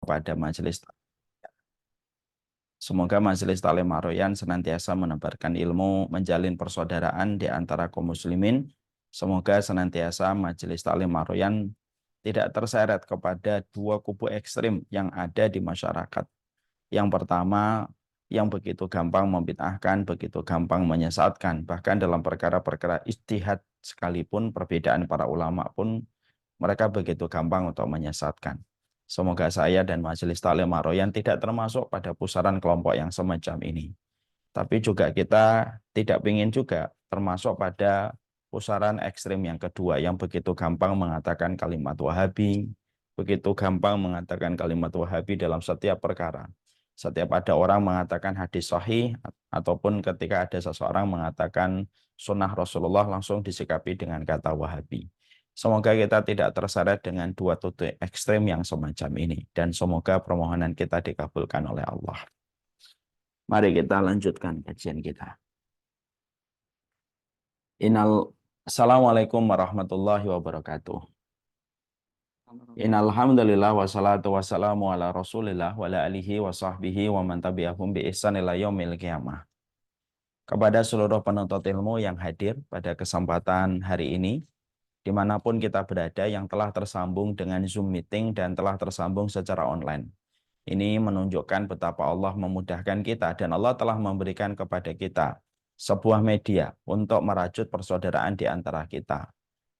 pada majelis. Semoga Majelis Ta'lim Ar-Royan senantiasa menebarkan ilmu, menjalin persaudaraan di antara kaum muslimin. Semoga senantiasa Majelis Ta'lim Ar-Royan tidak terseret kepada dua kubu ekstrim yang ada di masyarakat. Yang pertama, yang begitu gampang membid'ahkan, begitu gampang menyesatkan. Bahkan dalam perkara-perkara ijtihad sekalipun, perbedaan para ulama pun mereka begitu gampang untuk menyesatkan. Semoga saya dan Majelis Ta'lim Ar-Royan tidak termasuk pada pusaran kelompok yang semacam ini. Tapi juga kita tidak ingin juga termasuk pada pusaran ekstrim yang kedua yang begitu gampang mengatakan kalimat Wahabi, begitu gampang mengatakan kalimat Wahabi dalam setiap perkara. Setiap ada orang mengatakan hadis sahih ataupun ketika ada seseorang mengatakan sunnah Rasulullah langsung disikapi dengan kata Wahabi. Semoga kita tidak terseret dengan dua titik ekstrem yang semacam ini. Dan semoga permohonan kita dikabulkan oleh Allah. Mari kita lanjutkan kajian kita. Assalamualaikum warahmatullahi wabarakatuh. Innalhamdulillah wassalatu wassalamu ala rasulillah wa ala alihi wa sahbihi wa man tabi'ahum bi ihsan ila yaumil qiyamah. Kepada seluruh penuntut ilmu yang hadir pada kesempatan hari ini, dimanapun kita berada yang telah tersambung dengan Zoom meeting dan telah tersambung secara online. Ini menunjukkan betapa Allah memudahkan kita dan Allah telah memberikan kepada kita sebuah media untuk merajut persaudaraan di antara kita.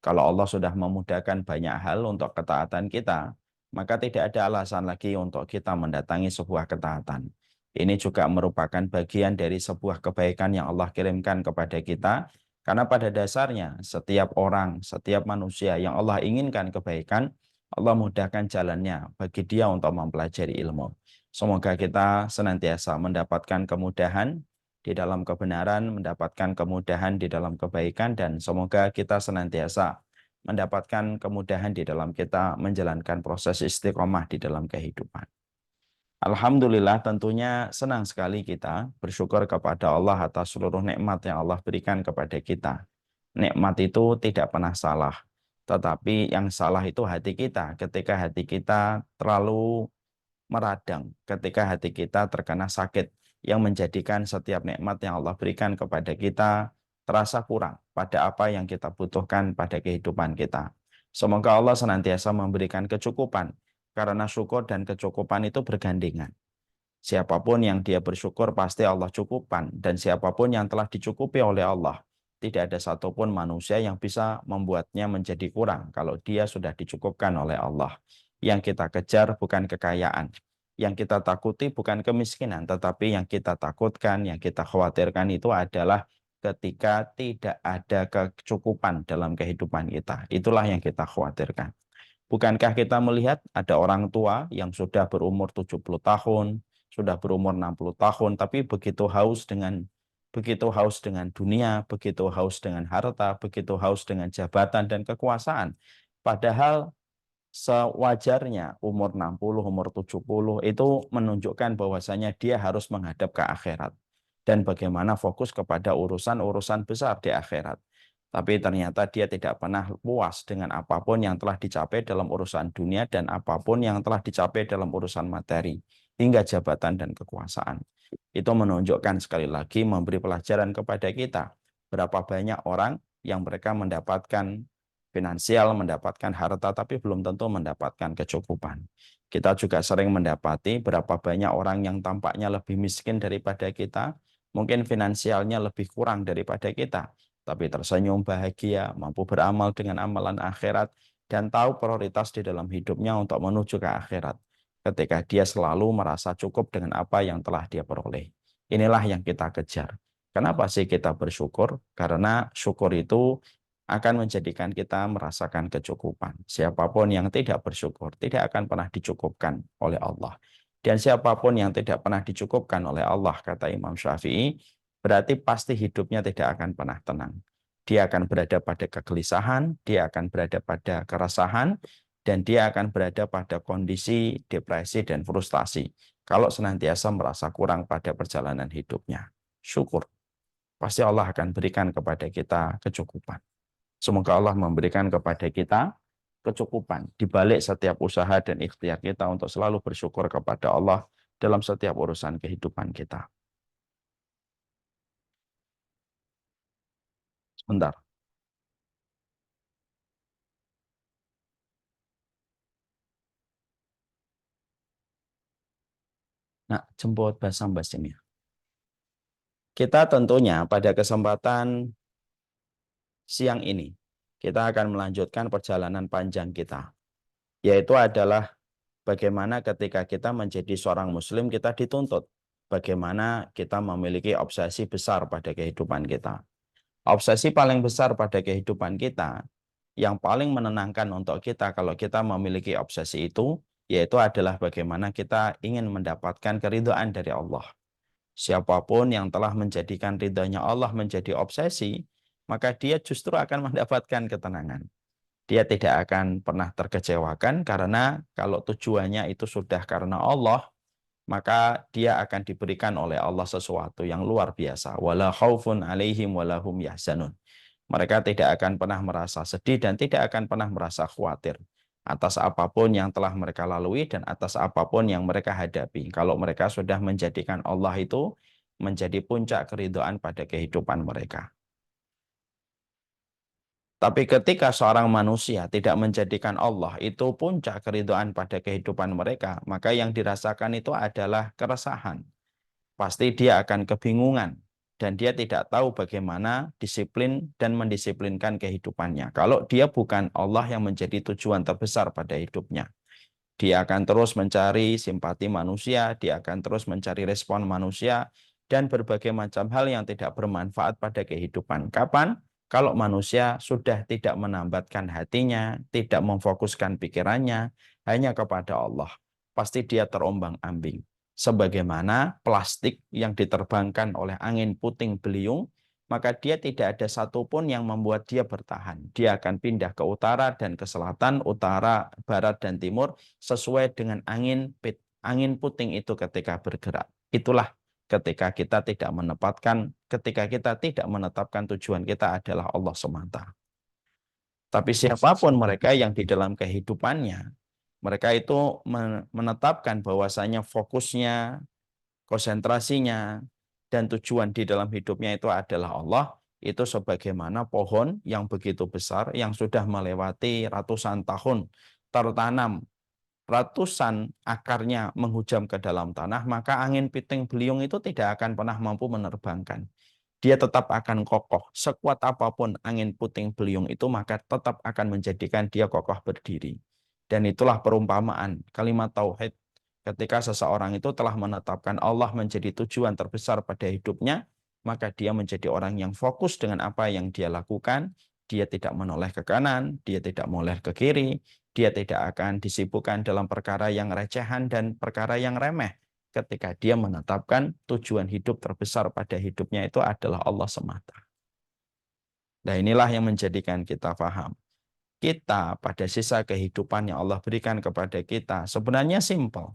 Kalau Allah sudah memudahkan banyak hal untuk ketaatan kita, maka tidak ada alasan lagi untuk kita mendatangi sebuah ketaatan. Ini juga merupakan bagian dari sebuah kebaikan yang Allah kirimkan kepada kita. Karena pada dasarnya setiap orang, setiap manusia yang Allah inginkan kebaikan, Allah mudahkan jalannya bagi dia untuk mempelajari ilmu. Semoga kita senantiasa mendapatkan kemudahan di dalam kebenaran, mendapatkan kemudahan di dalam kebaikan, dan semoga kita senantiasa mendapatkan kemudahan di dalam kita menjalankan proses istiqomah di dalam kehidupan. Alhamdulillah, tentunya senang sekali kita bersyukur kepada Allah atas seluruh nikmat yang Allah berikan kepada kita. Nikmat itu tidak pernah salah, tetapi yang salah itu hati kita ketika hati kita terlalu meradang, ketika hati kita terkena sakit yang menjadikan setiap nikmat yang Allah berikan kepada kita terasa kurang pada apa yang kita butuhkan pada kehidupan kita. Semoga Allah senantiasa memberikan kecukupan, karena syukur dan kecukupan itu bergandengan. Siapapun yang dia bersyukur pasti Allah cukupkan, dan siapapun yang telah dicukupi oleh Allah, tidak ada satupun manusia yang bisa membuatnya menjadi kurang kalau dia sudah dicukupkan oleh Allah. Yang kita kejar bukan kekayaan, yang kita takuti bukan kemiskinan, tetapi yang kita takutkan, yang kita khawatirkan itu adalah ketika tidak ada kecukupan dalam kehidupan kita. Itulah yang kita khawatirkan. Bukankah kita melihat ada orang tua yang sudah berumur 70 tahun, sudah berumur 60 tahun, tapi begitu haus dengan dunia, begitu haus dengan harta, begitu haus dengan jabatan dan kekuasaan. Padahal sewajarnya umur 60, umur 70 itu menunjukkan bahwasanya dia harus menghadap ke akhirat. Dan bagaimana fokus kepada urusan-urusan besar di akhirat. Tapi ternyata dia tidak pernah puas dengan apapun yang telah dicapai dalam urusan dunia dan apapun yang telah dicapai dalam urusan materi, hingga jabatan dan kekuasaan. Itu menunjukkan sekali lagi, memberi pelajaran kepada kita, berapa banyak orang yang mereka mendapatkan finansial, mendapatkan harta, tapi belum tentu mendapatkan kecukupan. Kita juga sering mendapati berapa banyak orang yang tampaknya lebih miskin daripada kita, mungkin finansialnya lebih kurang daripada kita, tapi tersenyum bahagia, mampu beramal dengan amalan akhirat, dan tahu prioritas di dalam hidupnya untuk menuju ke akhirat. Ketika dia selalu merasa cukup dengan apa yang telah dia peroleh. Inilah yang kita kejar. Kenapa sih kita bersyukur? Karena syukur itu akan menjadikan kita merasakan kecukupan. Siapapun yang tidak bersyukur tidak akan pernah dicukupkan oleh Allah. Dan siapapun yang tidak pernah dicukupkan oleh Allah, kata Imam Syafi'i, berarti pasti hidupnya tidak akan pernah tenang. Dia akan berada pada kegelisahan, dia akan berada pada keresahan, dan dia akan berada pada kondisi depresi dan frustasi kalau senantiasa merasa kurang pada perjalanan hidupnya. Syukur. Pasti Allah akan berikan kepada kita kecukupan. Semoga Allah memberikan kepada kita kecukupan di balik setiap usaha dan ikhtiar kita untuk selalu bersyukur kepada Allah dalam setiap urusan kehidupan kita. Sebentar. Nah, jemput basam basimnya. Kita tentunya pada kesempatan siang ini, kita akan melanjutkan perjalanan panjang kita, yaitu adalah bagaimana ketika kita menjadi seorang muslim, kita dituntut. Bagaimana kita memiliki obsesi besar pada kehidupan kita. Obsesi paling besar pada kehidupan kita, yang paling menenangkan untuk kita kalau kita memiliki obsesi itu, yaitu adalah bagaimana kita ingin mendapatkan keridhaan dari Allah. Siapapun yang telah menjadikan ridhanya Allah menjadi obsesi, maka dia justru akan mendapatkan ketenangan. Dia tidak akan pernah terkecewakan karena kalau tujuannya itu sudah karena Allah, maka dia akan diberikan oleh Allah sesuatu yang luar biasa. Wala khaufun alaihim wala hum yahzanun. Mereka tidak akan pernah merasa sedih dan tidak akan pernah merasa khawatir atas apapun yang telah mereka lalui dan atas apapun yang mereka hadapi. Kalau mereka sudah menjadikan Allah itu menjadi puncak keridhaan pada kehidupan mereka. Tapi ketika seorang manusia tidak menjadikan Allah itu puncak keridhaan pada kehidupan mereka, maka yang dirasakan itu adalah keresahan. Pasti dia akan kebingungan dan dia tidak tahu bagaimana disiplin dan mendisiplinkan kehidupannya. Kalau dia bukan Allah yang menjadi tujuan terbesar pada hidupnya, dia akan terus mencari simpati manusia, dia akan terus mencari respon manusia, dan berbagai macam hal yang tidak bermanfaat pada kehidupan. Kapan? Kalau manusia sudah tidak menambatkan hatinya, tidak memfokuskan pikirannya hanya kepada Allah, pasti dia terombang-ambing. Sebagaimana plastik yang diterbangkan oleh angin puting beliung, maka dia tidak ada satupun yang membuat dia bertahan. Dia akan pindah ke utara dan ke selatan, utara, barat, dan timur, sesuai dengan angin puting itu ketika bergerak. Itulah ketika kita tidak menetapkan tujuan kita adalah Allah semata. Tapi siapapun mereka yang di dalam kehidupannya, mereka itu menetapkan bahwasanya fokusnya, konsentrasinya, dan tujuan di dalam hidupnya itu adalah Allah, itu sebagaimana pohon yang begitu besar, yang sudah melewati ratusan tahun tertanam, ratusan akarnya menghujam ke dalam tanah, maka angin puting beliung itu tidak akan pernah mampu menerbangkan. Dia tetap akan kokoh. Sekuat apapun angin puting beliung itu, maka tetap akan menjadikan dia kokoh berdiri. Dan itulah perumpamaan kalimat tauhid. Ketika seseorang itu telah menetapkan Allah menjadi tujuan terbesar pada hidupnya, maka dia menjadi orang yang fokus dengan apa yang dia lakukan. Dia tidak menoleh ke kanan, dia tidak menoleh ke kiri, dia tidak akan disibukkan dalam perkara yang recehan dan perkara yang remeh ketika dia menetapkan tujuan hidup terbesar pada hidupnya itu adalah Allah semata. Nah, inilah yang menjadikan kita paham. Kita pada sisa kehidupan yang Allah berikan kepada kita sebenarnya simpel.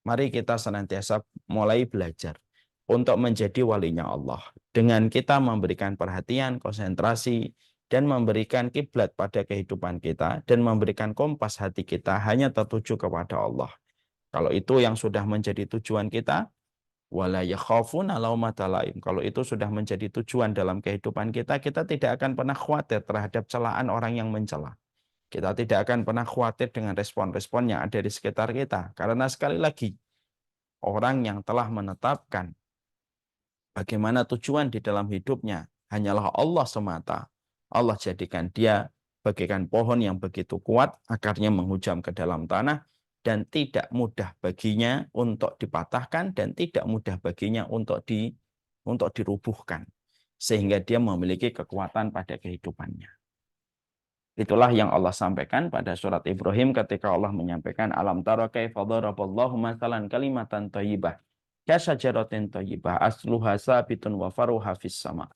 Mari kita senantiasa mulai belajar untuk menjadi walinya Allah. Dengan kita memberikan perhatian, konsentrasi, dan memberikan kiblat pada kehidupan kita, dan memberikan kompas hati kita hanya tertuju kepada Allah. Kalau itu yang sudah menjadi tujuan kita, wala yakhafuna laumata laim. Kalau itu sudah menjadi tujuan dalam kehidupan kita, kita tidak akan pernah khawatir terhadap celaan orang yang mencela. Kita tidak akan pernah khawatir dengan respon-respon yang ada di sekitar kita. Karena sekali lagi, orang yang telah menetapkan bagaimana tujuan di dalam hidupnya hanyalah Allah semata. Allah jadikan dia bagaikan pohon yang begitu kuat, akarnya menghujam ke dalam tanah, dan tidak mudah baginya untuk dipatahkan dan tidak mudah baginya untuk dirubuhkan, sehingga dia memiliki kekuatan pada kehidupannya. Itulah yang Allah sampaikan pada surat Ibrahim ketika Allah menyampaikan alam tara kaifa daraballahu masalan kalimatan thayyibah kasajaratin thayyibah asluha sabitun wa faruha fis sama.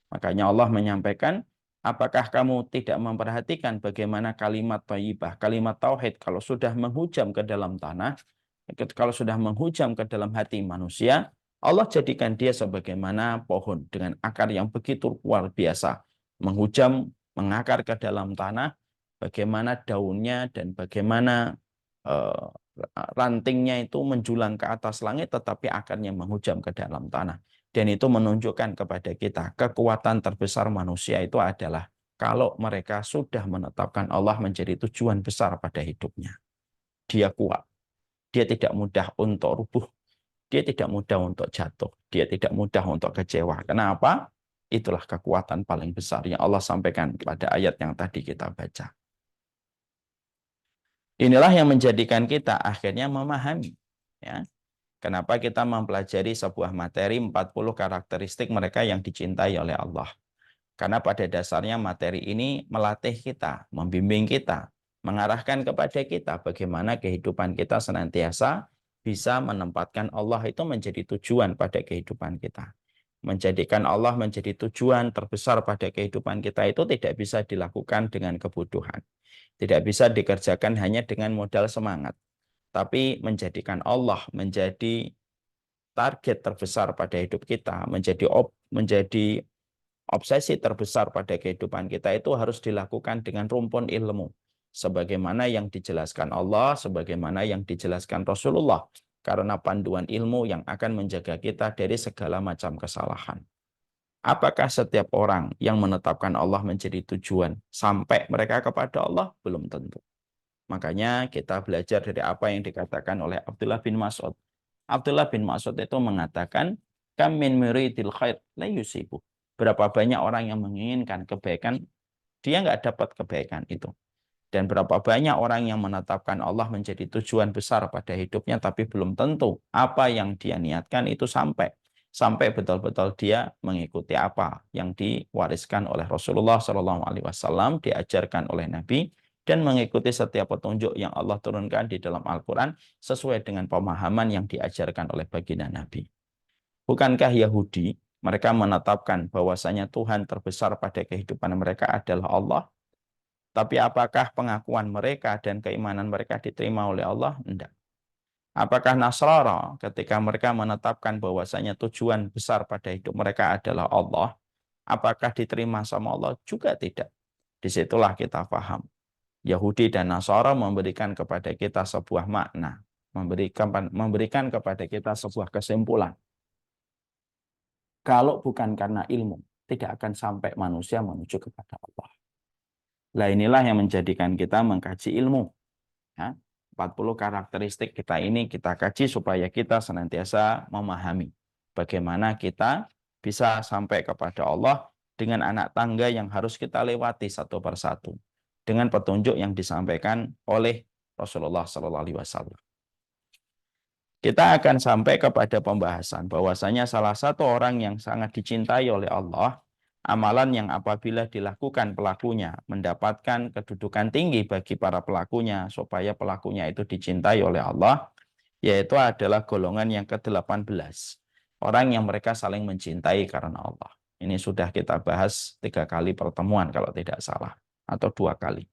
Makanya Allah menyampaikan, apakah kamu tidak memperhatikan bagaimana kalimat thayyibah, kalimat tauhid kalau sudah menghujam ke dalam tanah, kalau sudah menghujam ke dalam hati manusia, Allah jadikan dia sebagaimana pohon dengan akar yang begitu luar biasa, menghujam, mengakar ke dalam tanah, bagaimana daunnya dan bagaimana eh, rantingnya itu menjulang ke atas langit tetapi akarnya menghujam ke dalam tanah. Dan itu menunjukkan kepada kita kekuatan terbesar manusia itu adalah kalau mereka sudah menetapkan Allah menjadi tujuan besar pada hidupnya. Dia kuat. Dia tidak mudah untuk rubuh. Dia tidak mudah untuk jatuh. Dia tidak mudah untuk kecewa. Kenapa? Itulah kekuatan paling besar yang Allah sampaikan pada ayat yang tadi kita baca. Inilah yang menjadikan kita akhirnya memahami. Ya, kenapa kita mempelajari sebuah materi 40 karakteristik mereka yang dicintai oleh Allah. Karena pada dasarnya materi ini melatih kita, membimbing kita, mengarahkan kepada kita bagaimana kehidupan kita senantiasa bisa menempatkan Allah itu menjadi tujuan pada kehidupan kita. Menjadikan Allah menjadi tujuan terbesar pada kehidupan kita itu tidak bisa dilakukan dengan kebodohan. Tidak bisa dikerjakan hanya dengan modal semangat. Tapi menjadikan Allah menjadi target terbesar pada hidup kita, menjadi obsesi terbesar pada kehidupan kita itu harus dilakukan dengan rumpun ilmu. Sebagaimana yang dijelaskan Allah, sebagaimana yang dijelaskan Rasulullah. Karena panduan ilmu yang akan menjaga kita dari segala macam kesalahan. Apakah setiap orang yang menetapkan Allah menjadi tujuan sampai mereka kepada Allah? Belum tentu. Makanya kita belajar dari apa yang dikatakan oleh Abdullah bin Mas'ud. Abdullah bin Mas'ud itu mengatakan, kam min muridil khair la yusibu. Berapa banyak orang yang menginginkan kebaikan, dia nggak dapat kebaikan itu. Dan berapa banyak orang yang menetapkan Allah menjadi tujuan besar pada hidupnya, tapi belum tentu apa yang dia niatkan itu sampai. Sampai betul-betul dia mengikuti apa yang diwariskan oleh Rasulullah SAW, diajarkan oleh Nabi, dan mengikuti setiap petunjuk yang Allah turunkan di dalam Al-Quran sesuai dengan pemahaman yang diajarkan oleh baginda Nabi. Bukankah Yahudi, mereka menetapkan bahwasanya Tuhan terbesar pada kehidupan mereka adalah Allah, tapi apakah pengakuan mereka dan keimanan mereka diterima oleh Allah? Tidak. Apakah Nasrani ketika mereka menetapkan bahwasanya tujuan besar pada hidup mereka adalah Allah, apakah diterima sama Allah? Juga tidak. Disitulah kita paham. Yahudi dan Nasrani memberikan kepada kita sebuah makna, memberikan kepada kita sebuah kesimpulan. Kalau bukan karena ilmu, tidak akan sampai manusia menuju kepada Allah. Nah, inilah yang menjadikan kita mengkaji ilmu. Ya, 40 karakteristik kita ini kita kaji supaya kita senantiasa memahami bagaimana kita bisa sampai kepada Allah dengan anak tangga yang harus kita lewati satu persatu dengan petunjuk yang disampaikan oleh Rasulullah SAW. Kita akan sampai kepada pembahasan bahwasanya salah satu orang yang sangat dicintai oleh Allah, amalan yang apabila dilakukan pelakunya mendapatkan kedudukan tinggi bagi para pelakunya supaya pelakunya itu dicintai oleh Allah, yaitu adalah golongan yang ke-18. Orang yang mereka saling mencintai karena Allah. Ini sudah kita bahas 3 kali pertemuan kalau tidak salah, atau 2 kali.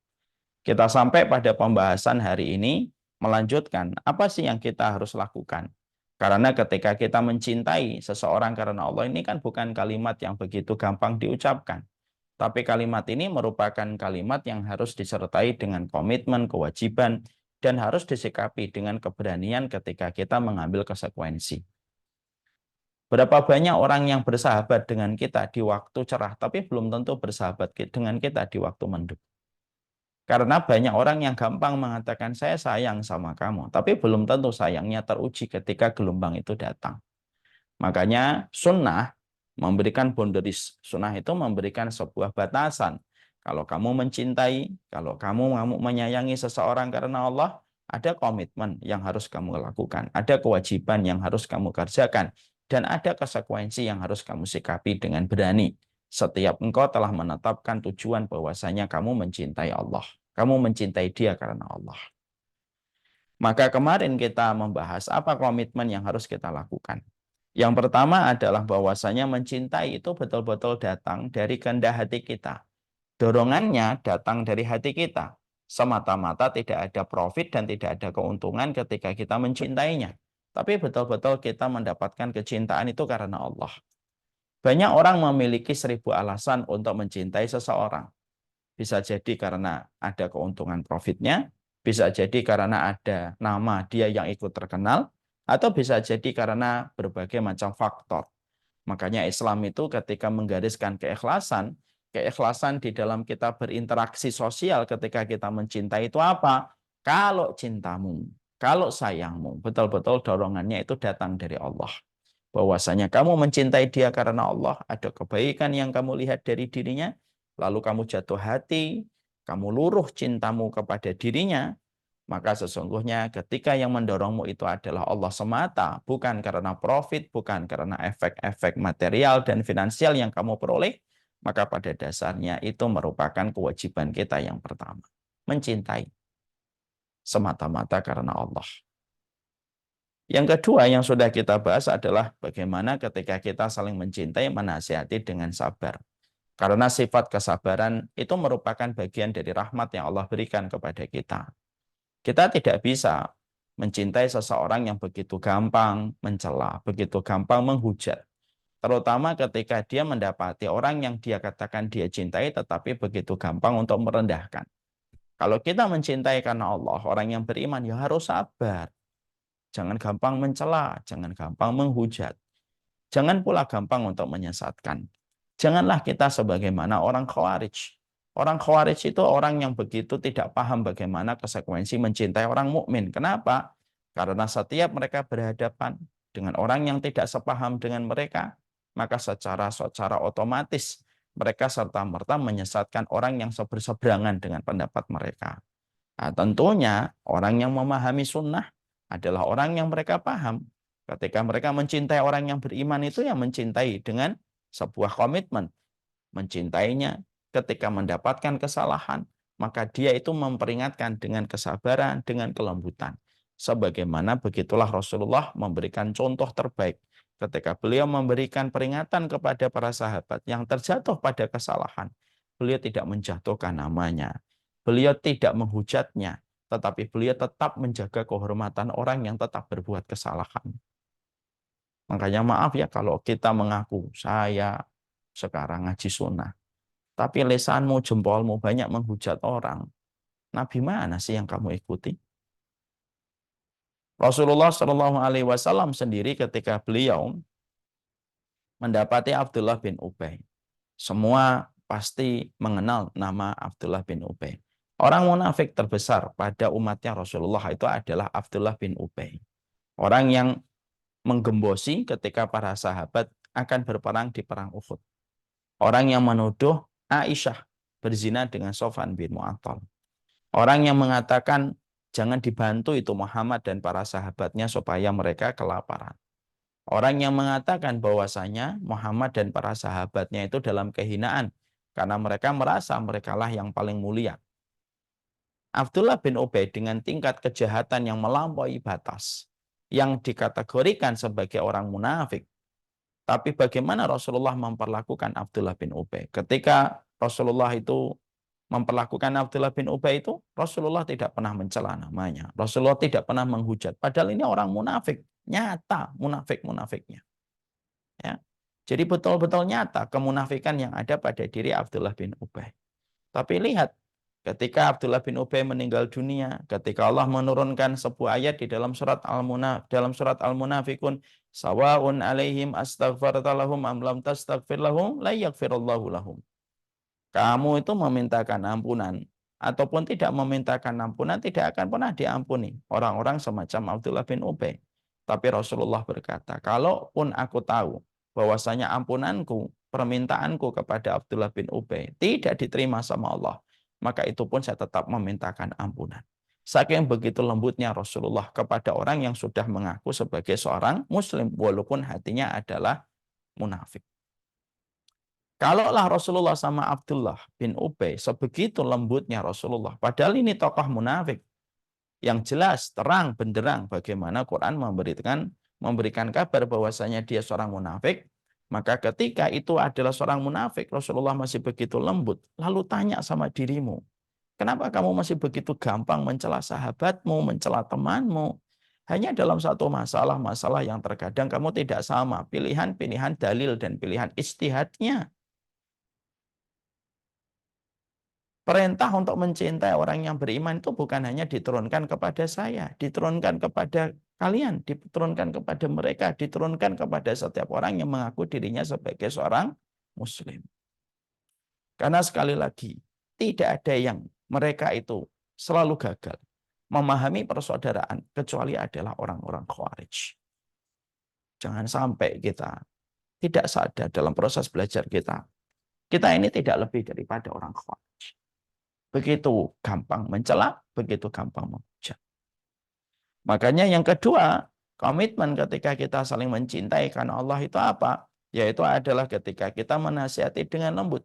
Kita sampai pada pembahasan hari ini, melanjutkan apa sih yang kita harus lakukan. Karena ketika kita mencintai seseorang karena Allah ini kan bukan kalimat yang begitu gampang diucapkan. Tapi kalimat ini merupakan kalimat yang harus disertai dengan komitmen, kewajiban, dan harus disikapi dengan keberanian ketika kita mengambil konsekuensi. Berapa banyak orang yang bersahabat dengan kita di waktu cerah, tapi belum tentu bersahabat dengan kita di waktu mendung. Karena banyak orang yang gampang mengatakan saya sayang sama kamu, tapi belum tentu sayangnya teruji ketika gelombang itu datang. Makanya sunnah memberikan boundaries. Sunnah itu memberikan sebuah batasan. Kalau kamu mencintai, kalau kamu menyayangi seseorang karena Allah, ada komitmen yang harus kamu lakukan, ada kewajiban yang harus kamu kerjakan, dan ada konsekuensi yang harus kamu sikapi dengan berani. Setiap engkau telah menetapkan tujuan bahwasanya kamu mencintai Allah. Kamu mencintai dia karena Allah. Maka kemarin kita membahas apa komitmen yang harus kita lakukan. Yang pertama adalah bahwasanya mencintai itu betul-betul datang dari kehendak hati kita. Dorongannya datang dari hati kita. Semata-mata tidak ada profit dan tidak ada keuntungan ketika kita mencintainya. Tapi betul-betul kita mendapatkan kecintaan itu karena Allah. Banyak orang memiliki 1000 alasan untuk mencintai seseorang. Bisa jadi karena ada keuntungan profitnya, bisa jadi karena ada nama dia yang ikut terkenal, atau bisa jadi karena berbagai macam faktor. Makanya Islam itu ketika menggariskan keikhlasan, keikhlasan di dalam kita berinteraksi sosial ketika kita mencintai itu apa? Kalau cintamu, kalau sayangmu, betul-betul dorongannya itu datang dari Allah. Bahwasanya kamu mencintai dia karena Allah, ada kebaikan yang kamu lihat dari dirinya, lalu kamu jatuh hati, kamu luruh cintamu kepada dirinya, maka sesungguhnya ketika yang mendorongmu itu adalah Allah semata, bukan karena profit, bukan karena efek-efek material dan finansial yang kamu peroleh, maka pada dasarnya itu merupakan kewajiban kita yang pertama. Mencintai semata-mata karena Allah. Yang kedua yang sudah kita bahas adalah bagaimana ketika kita saling mencintai, menasihati dengan sabar. Karena sifat kesabaran itu merupakan bagian dari rahmat yang Allah berikan kepada kita. Kita tidak bisa mencintai seseorang yang begitu gampang mencela, begitu gampang menghujat. Terutama ketika dia mendapati orang yang dia katakan dia cintai, tetapi begitu gampang untuk merendahkan. Kalau kita mencintai karena Allah, orang yang beriman ya harus sabar. Jangan gampang mencela, jangan gampang menghujat. Jangan pula gampang untuk menyesatkan. Janganlah kita sebagaimana orang Khawarij. Orang Khawarij itu orang yang begitu tidak paham bagaimana konsekuensi mencintai orang mukmin. Kenapa? Karena setiap mereka berhadapan dengan orang yang tidak sepaham dengan mereka, maka secara otomatis mereka serta-merta menyesatkan orang yang berseberangan dengan pendapat mereka. Nah, tentunya orang yang memahami sunnah adalah orang yang mereka paham. Ketika mereka mencintai orang yang beriman itu yang mencintai dengan sebuah komitmen. Mencintainya ketika mendapatkan kesalahan, maka dia itu memperingatkan dengan kesabaran, dengan kelembutan. Sebagaimana begitulah Rasulullah memberikan contoh terbaik ketika beliau memberikan peringatan kepada para sahabat yang terjatuh pada kesalahan. Beliau tidak menjatuhkan namanya. Beliau tidak menghujatnya, tetapi beliau tetap menjaga kehormatan orang yang tetap berbuat kesalahan. Makanya maaf ya kalau kita mengaku saya sekarang ngaji sunnah, tapi lesanmu, jempolmu banyak menghujat orang. Nabi mana sih yang kamu ikuti? Rasulullah Shallallahu Alaihi Wasallam sendiri ketika beliau mendapati Abdullah bin Ubay, semua pasti mengenal nama Abdullah bin Ubay. Orang munafik terbesar pada umatnya Rasulullah itu adalah Abdullah bin Ubay. Orang yang menggembosi ketika para sahabat akan berperang di perang Uhud. Orang yang menuduh Aisyah berzina dengan Sofwan bin Mu'attal. Orang yang mengatakan jangan dibantu itu Muhammad dan para sahabatnya supaya mereka kelaparan. Orang yang mengatakan bahwasanya Muhammad dan para sahabatnya itu dalam kehinaan karena mereka merasa merekalah yang paling mulia. Abdullah bin Ubay dengan tingkat kejahatan yang melampaui batas, yang dikategorikan sebagai orang munafik. Tapi bagaimana Rasulullah memperlakukan Abdullah bin Ubay? Ketika Rasulullah itu memperlakukan Abdullah bin Ubay itu, Rasulullah tidak pernah mencela namanya. Rasulullah tidak pernah menghujat. Padahal ini orang munafik. Nyata munafik-munafiknya. Ya. Jadi betul-betul nyata kemunafikan yang ada pada diri Abdullah bin Ubay. Tapi lihat, ketika Abdullah bin Ubay meninggal dunia, ketika Allah menurunkan sebuah ayat di dalam surat Al-Munafikun, sawaun alaihim astaghfarta lahum am lam tastaghfir lahum la yaghfirullahu lahum. Kamu itu memintakan ampunan ataupun tidak memintakan ampunan tidak akan pernah diampuni orang-orang semacam Abdullah bin Ubay. Tapi Rasulullah berkata, kalaupun aku tahu bahwasanya ampunanku, permintaanku kepada Abdullah bin Ubay tidak diterima sama Allah, maka itu pun saya tetap memintakan ampunan. Saking begitu lembutnya Rasulullah kepada orang yang sudah mengaku sebagai seorang muslim walaupun hatinya adalah munafik. Kalaulah Rasulullah sama Abdullah bin Ubay sebegitu lembutnya Rasulullah, padahal ini tokoh munafik yang jelas terang benderang bagaimana Quran memberikan kabar bahwasanya dia seorang munafik, maka ketika itu adalah seorang munafik Rasulullah masih begitu lembut, lalu tanya sama dirimu, kenapa kamu masih begitu gampang mencela sahabatmu, mencela temanmu? Hanya dalam satu masalah yang terkadang kamu tidak sama pilihan-pilihan dalil dan pilihan ijtihadnya. Perintah untuk mencintai orang yang beriman itu bukan hanya diturunkan kepada saya, diturunkan kepada kalian, diturunkan kepada mereka, diturunkan kepada setiap orang yang mengaku dirinya sebagai seorang muslim. Karena sekali lagi, tidak ada yang mereka itu selalu gagal memahami persaudaraan kecuali adalah orang-orang Khawarij. Jangan sampai kita tidak sadar dalam proses belajar kita. Kita ini tidak lebih daripada orang Khawarij. Begitu gampang mencela, begitu gampang menghujat. Makanya yang kedua, komitmen ketika kita saling mencintai karena Allah itu apa? Yaitu adalah ketika kita menasihati dengan lembut.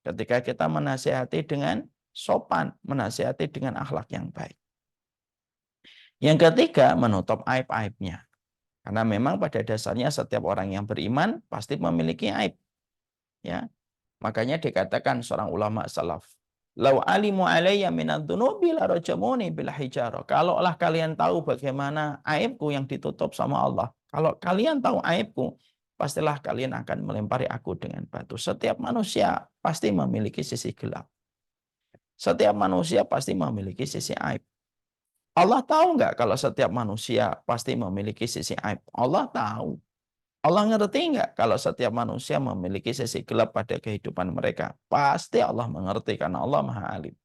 Ketika kita menasihati dengan sopan, menasihati dengan akhlak yang baik. Yang ketiga, menutup aib-aibnya. Karena memang pada dasarnya setiap orang yang beriman pasti memiliki aib. Ya, makanya dikatakan seorang ulama salaf, "Lau alimu alayya minadz-dzunubi la rajamuni bil hijarah." Kalaulah kalian tahu bagaimana aibku yang ditutup sama Allah, kalau kalian tahu aibku, pastilah kalian akan melempari aku dengan batu. Setiap manusia pasti memiliki sisi gelap. Setiap manusia pasti memiliki sisi aib. Allah tahu nggak kalau setiap manusia pasti memiliki sisi aib? Allah tahu. Allah ngerti nggak kalau setiap manusia memiliki sisi gelap pada kehidupan mereka? Pasti Allah mengerti karena Allah Maha Alim.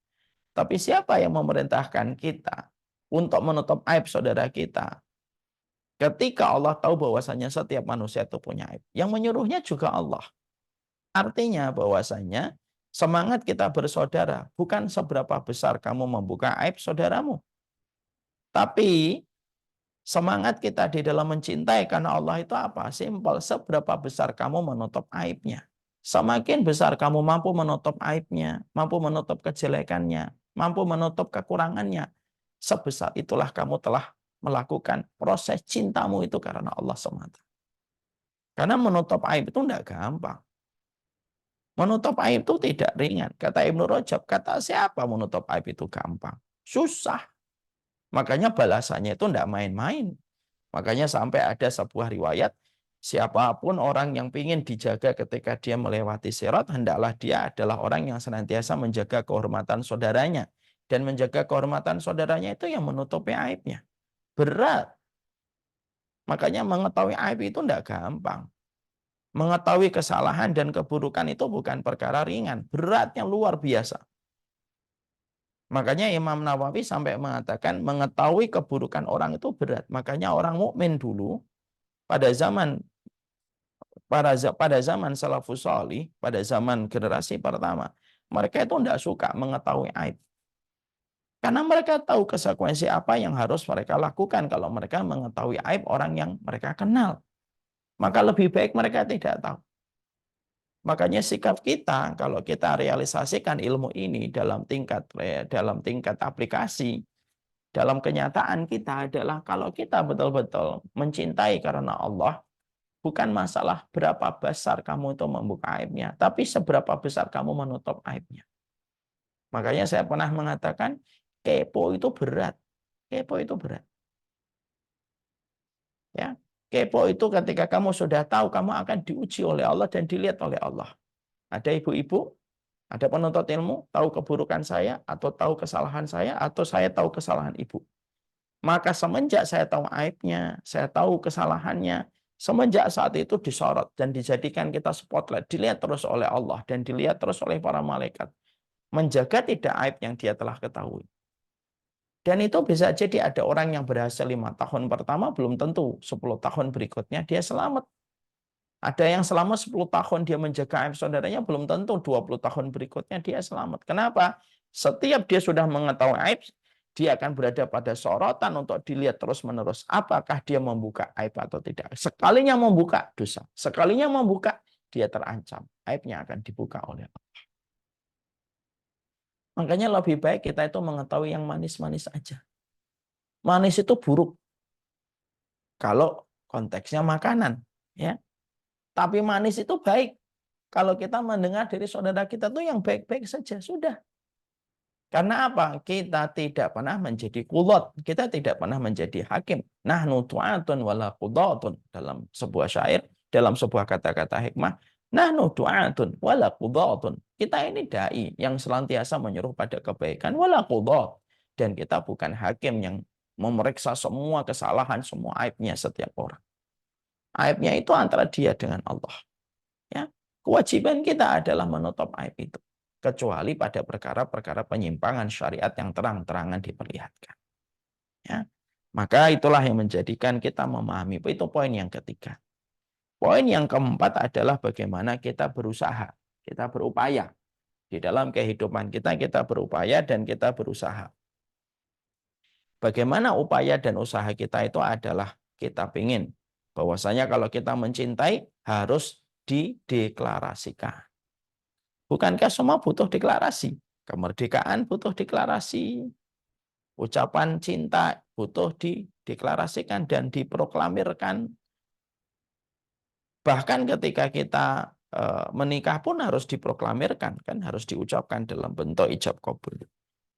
Tapi siapa yang memerintahkan kita untuk menutup aib saudara kita? Ketika Allah tahu bahwasanya setiap manusia itu punya aib. Yang menyuruhnya juga Allah. Artinya bahwasanya semangat kita bersaudara bukan seberapa besar kamu membuka aib saudaramu. Tapi semangat kita di dalam mencintai karena Allah itu apa? Simpel, seberapa besar kamu menutup aibnya. Semakin besar kamu mampu menutup aibnya, mampu menutup kejelekannya, mampu menutup kekurangannya, sebesar itulah kamu telah melakukan proses cintamu itu karena Allah semata. Karena menutup aib itu tidak gampang. Menutup aib itu tidak ringan. Kata Ibnu Rajab, kata siapa menutup aib itu gampang? Susah. Makanya balasannya itu tidak main-main. Makanya sampai ada sebuah riwayat, siapapun orang yang ingin dijaga ketika dia melewati sirat, hendaklah dia adalah orang yang senantiasa menjaga kehormatan saudaranya. Dan menjaga kehormatan saudaranya itu yang menutupi aibnya. Berat. Makanya mengetahui aib itu tidak gampang. Mengetahui kesalahan dan keburukan itu bukan perkara ringan. Beratnya luar biasa. Makanya Imam Nawawi sampai mengatakan mengetahui keburukan orang itu berat. Makanya orang mukmin dulu pada zaman pada zaman salafus salih, pada zaman generasi pertama, mereka itu tidak suka mengetahui aib. Karena mereka tahu konsekuensi apa yang harus mereka lakukan kalau mereka mengetahui aib orang yang mereka kenal. Maka lebih baik mereka tidak tahu. Makanya sikap kita kalau kita realisasikan ilmu ini dalam tingkat aplikasi, dalam kenyataan kita adalah kalau kita betul-betul mencintai karena Allah, bukan masalah berapa besar kamu itu membuka aibnya, tapi seberapa besar kamu menutup aibnya. Makanya saya pernah mengatakan, kepo itu berat. Kepo itu berat. Ya, kepo itu ketika kamu sudah tahu, kamu akan diuji oleh Allah dan dilihat oleh Allah. Ada ibu-ibu, ada penuntut ilmu, tahu keburukan saya, atau tahu kesalahan saya, atau saya tahu kesalahan ibu. Maka semenjak saya tahu aibnya, saya tahu kesalahannya, semenjak saat itu disorot dan dijadikan kita spotlight, dilihat terus oleh Allah dan dilihat terus oleh para malaikat. Menjaga tidak aib yang dia telah ketahui. Dan itu bisa jadi ada orang yang berhasil 5 tahun pertama, belum tentu 10 tahun berikutnya dia selamat. Ada yang selama 10 tahun dia menjaga aib saudaranya, belum tentu 20 tahun berikutnya dia selamat. Kenapa? Setiap dia sudah mengetahui aib, dia akan berada pada sorotan untuk dilihat terus-menerus. Apakah dia membuka aib atau tidak. Sekalinya membuka, dosa. Sekalinya membuka, dia terancam. Aibnya akan dibuka oleh Allah. Makanya lebih baik kita itu mengetahui yang manis-manis aja. Manis itu buruk. Kalau konteksnya makanan. Ya. Tapi manis itu baik. Kalau kita mendengar dari saudara kita tuh yang baik-baik saja. Sudah. Karena apa? Kita tidak pernah menjadi kulot. Kita tidak pernah menjadi hakim. Nahnu tu'atun wala qudatun. Dalam sebuah syair, dalam sebuah kata-kata hikmah. Nahnu tu'atun wala qudatun. Kita ini dai yang senantiasa menyuruh pada kebaikan wala qudha. Dan kita bukan hakim yang memeriksa semua kesalahan, semua aibnya setiap orang. Aibnya itu antara dia dengan Allah. Ya, kewajiban kita adalah menutup aib itu. Kecuali pada perkara-perkara penyimpangan syariat yang terang-terangan diperlihatkan. Ya, maka itulah yang menjadikan kita memahami. Itu poin yang ketiga. Poin yang keempat adalah bagaimana kita berusaha, kita berupaya. Di dalam kehidupan kita berupaya dan kita berusaha. Bagaimana upaya dan usaha kita itu adalah kita ingin bahwasanya kalau kita mencintai harus dideklarasikan. Bukankah semua butuh deklarasi? Kemerdekaan butuh deklarasi. Ucapan cinta butuh dideklarasikan dan diproklamirkan. Bahkan ketika kita menikah pun harus diproklamirkan, kan harus diucapkan dalam bentuk ijab kabul.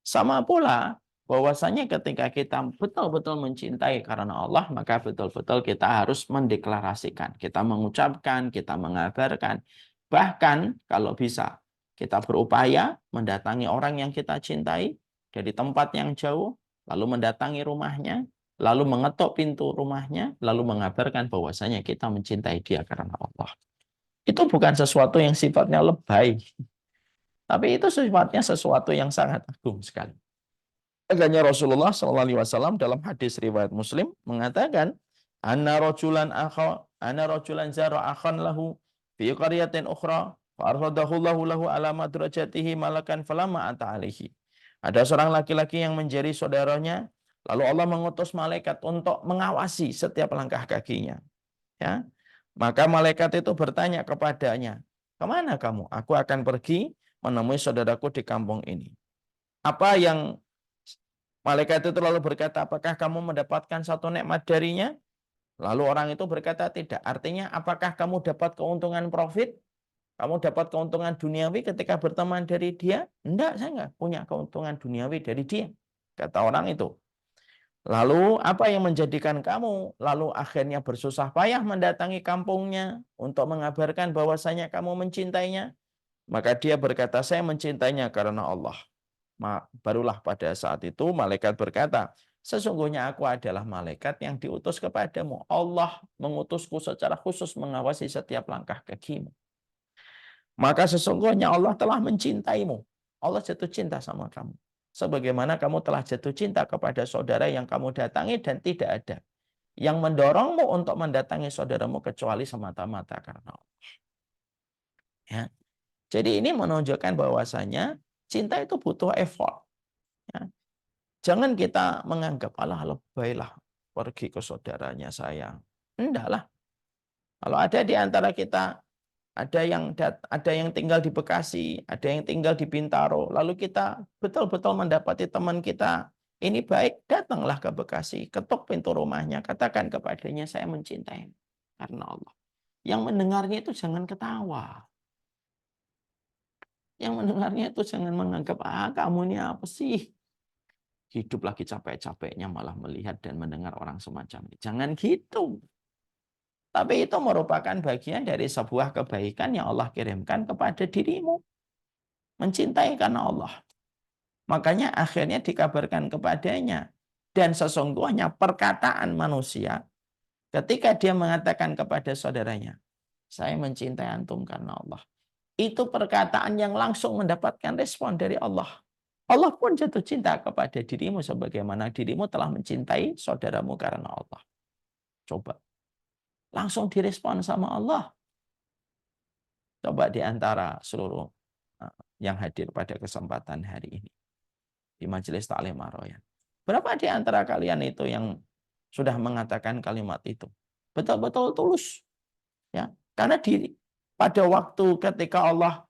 Sama pula bahwasanya ketika kita betul-betul mencintai karena Allah, maka betul-betul kita harus mendeklarasikan, kita mengucapkan, kita mengabarkan. Bahkan kalau bisa kita berupaya mendatangi orang yang kita cintai dari tempat yang jauh, lalu mendatangi rumahnya, lalu mengetuk pintu rumahnya, lalu mengabarkan bahwasanya kita mencintai dia karena Allah. Itu bukan sesuatu yang sifatnya lebay, tapi itu sifatnya sesuatu yang sangat agung sekali. Makanya Rasulullah SAW dalam hadis riwayat Muslim mengatakan, Ana rojulan zara akhan lahu fi qaryatin ukhra fa arsadahu lahu ala madrajatihi malakan falama ata alaihi. Ada seorang laki-laki yang menjadi saudaranya, lalu Allah mengutus malaikat untuk mengawasi setiap langkah kakinya. Ya, maka malaikat itu bertanya kepadanya, kemana kamu? Aku akan pergi menemui saudaraku di kampung ini. Apa yang malaikat itu lalu berkata, apakah kamu mendapatkan satu nikmat darinya? Lalu orang itu berkata, tidak. Artinya, apakah kamu dapat keuntungan profit? Kamu dapat keuntungan duniawi ketika berteman dari dia? Enggak, saya enggak punya keuntungan duniawi dari dia. Kata orang itu. Lalu apa yang menjadikan kamu lalu akhirnya bersusah payah mendatangi kampungnya untuk mengabarkan bahwasanya kamu mencintainya? Maka dia berkata, saya mencintainya karena Allah. Barulah pada saat itu malaikat berkata, sesungguhnya aku adalah malaikat yang diutus kepadamu. Allah mengutusku secara khusus mengawasi setiap langkah kakimu. Maka sesungguhnya Allah telah mencintaimu. Allah jatuh cinta sama kamu. Sebagaimana kamu telah jatuh cinta kepada saudara yang kamu datangi dan tidak ada yang mendorongmu untuk mendatangi saudaramu kecuali semata-mata karena Allah. Ya. Jadi ini menunjukkan bahwasanya cinta itu butuh effort. Ya. Jangan kita menganggap alah lebay lah pergi ke saudaranya sayang. Enggak lah. Kalau ada di antara kita ada yang tinggal di Bekasi, ada yang tinggal di Bintaro, lalu kita betul-betul mendapati teman kita ini baik, datanglah ke Bekasi, ketuk pintu rumahnya, katakan kepadanya saya mencintai karena Allah. Yang mendengarnya itu jangan ketawa. Yang mendengarnya itu jangan menganggap kamu ini apa sih? Hidup lagi capek-capeknya malah melihat dan mendengar orang semacam ini. Jangan gitu. Tapi itu merupakan bagian dari sebuah kebaikan yang Allah kirimkan kepada dirimu. Mencintai karena Allah. Makanya akhirnya dikabarkan kepadanya. Dan sesungguhnya perkataan manusia ketika dia mengatakan kepada saudaranya, saya mencintai antum karena Allah. Itu perkataan yang langsung mendapatkan respon dari Allah. Allah pun jatuh cinta kepada dirimu sebagaimana dirimu telah mencintai saudaramu karena Allah. Coba. Langsung direspon sama Allah. Coba di antara seluruh yang hadir pada kesempatan hari ini. Di majelis taklim Ar-Royan. Berapa di antara kalian itu yang sudah mengatakan kalimat itu? Betul-betul tulus. Ya, karena pada waktu ketika Allah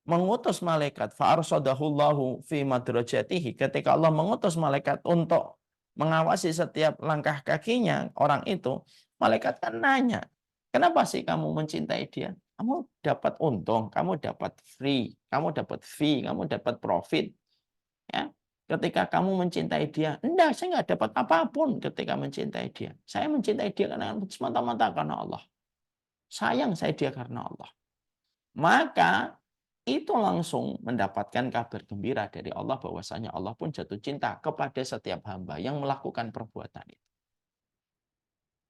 mengutus malaikat fa'arsadahullahu fi madrajatihi, ketika Allah mengutus malaikat untuk mengawasi setiap langkah kakinya orang itu, malaikat kan nanya, kenapa sih kamu mencintai dia? Kamu dapat untung, kamu dapat free, kamu dapat fee, kamu dapat profit. Ya, ketika kamu mencintai dia, enggak, saya nggak dapat apapun ketika mencintai dia. Saya mencintai dia karena semata-mata karena Allah. Sayang saya dia karena Allah. Maka itu langsung mendapatkan kabar gembira dari Allah bahwasanya Allah pun jatuh cinta kepada setiap hamba yang melakukan perbuatan itu.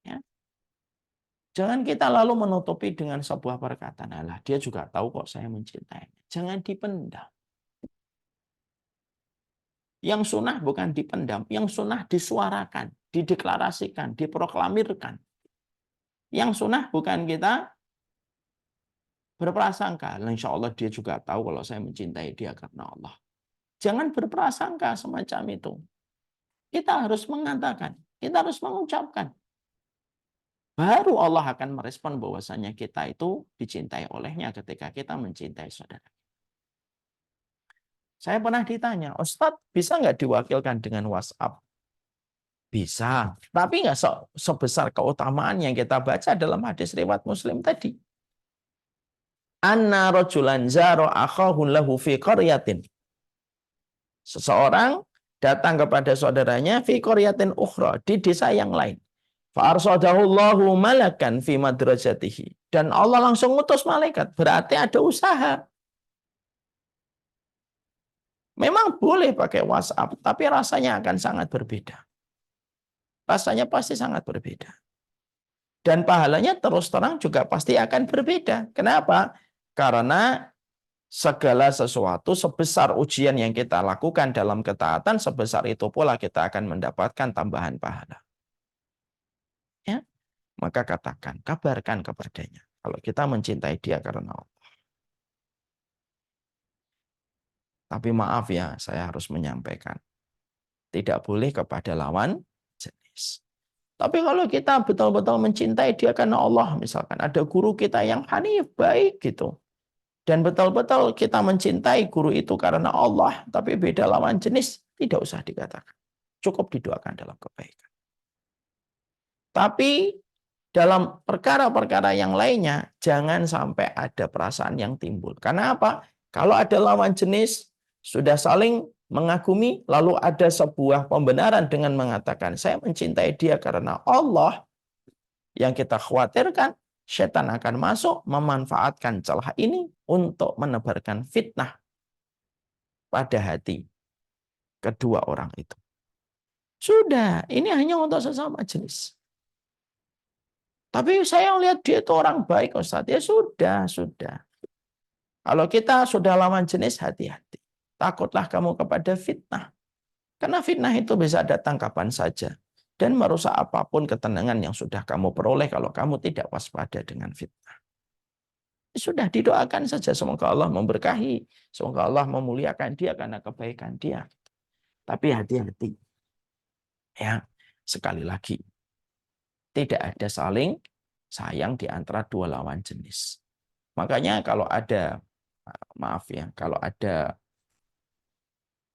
Ya. Jangan kita lalu menutupi dengan sebuah perkataan, alah dia juga tahu kok saya mencintainya. Jangan dipendam. Yang sunnah bukan dipendam, yang sunnah disuarakan, dideklarasikan, diproklamirkan. Yang sunnah bukan kita berprasangka, insya Allah dia juga tahu kalau saya mencintai dia karena Allah. Jangan berprasangka semacam itu. Kita harus mengatakan, kita harus mengucapkan. Baru Allah akan merespon bahwasanya kita itu dicintai olehnya ketika kita mencintai saudara. Saya pernah ditanya, Ustadz bisa nggak diwakilkan dengan WhatsApp? Bisa, tapi nggak sebesar keutamaan yang kita baca dalam hadis riwayat Muslim tadi. Anna rajulan zaro akhahun lahu fi qaryatin. Seseorang datang kepada saudaranya fi qaryatin ukhra, di desa yang lain. Fa'arsadahullahu malakan fi madrajatihi. Dan Allah langsung ngutus malaikat. Berarti ada usaha. Memang boleh pakai WhatsApp, tapi rasanya akan sangat berbeda. Rasanya pasti sangat berbeda. Dan pahalanya terus terang juga pasti akan berbeda. Kenapa? Karena segala sesuatu sebesar ujian yang kita lakukan dalam ketaatan, sebesar itu pula kita akan mendapatkan tambahan pahala. Ya? Maka katakan, kabarkan kepadanya. Kalau kita mencintai dia karena Allah. Tapi maaf ya, saya harus menyampaikan. Tidak boleh kepada lawan jenis. Tapi kalau kita betul-betul mencintai dia karena Allah, misalkan ada guru kita yang hanif, baik gitu. Dan betul-betul kita mencintai guru itu karena Allah, tapi beda lawan jenis, tidak usah dikatakan. Cukup didoakan dalam kebaikan. Tapi dalam perkara-perkara yang lainnya, jangan sampai ada perasaan yang timbul. Karena apa? Kalau ada lawan jenis, sudah saling mengagumi, lalu ada sebuah pembenaran dengan mengatakan, saya mencintai dia karena Allah, yang kita khawatirkan, setan akan masuk, memanfaatkan celah ini untuk menebarkan fitnah pada hati kedua orang itu. Sudah, ini hanya untuk sesama jenis. Tapi saya lihat dia itu orang baik, Ustaz. Ya sudah, sudah. Kalau kita sudah lawan jenis, hati-hati. Takutlah kamu kepada fitnah. Karena fitnah itu bisa datang kapan saja. Dan merusak apapun ketenangan yang sudah kamu peroleh kalau kamu tidak waspada dengan fitnah. Sudah didoakan saja. Semoga Allah memberkahi. Semoga Allah memuliakan dia karena kebaikan dia. Tapi hati-hati. Ya, sekali lagi. Tidak ada saling sayang di antara dua lawan jenis. Makanya kalau ada, maaf ya, kalau ada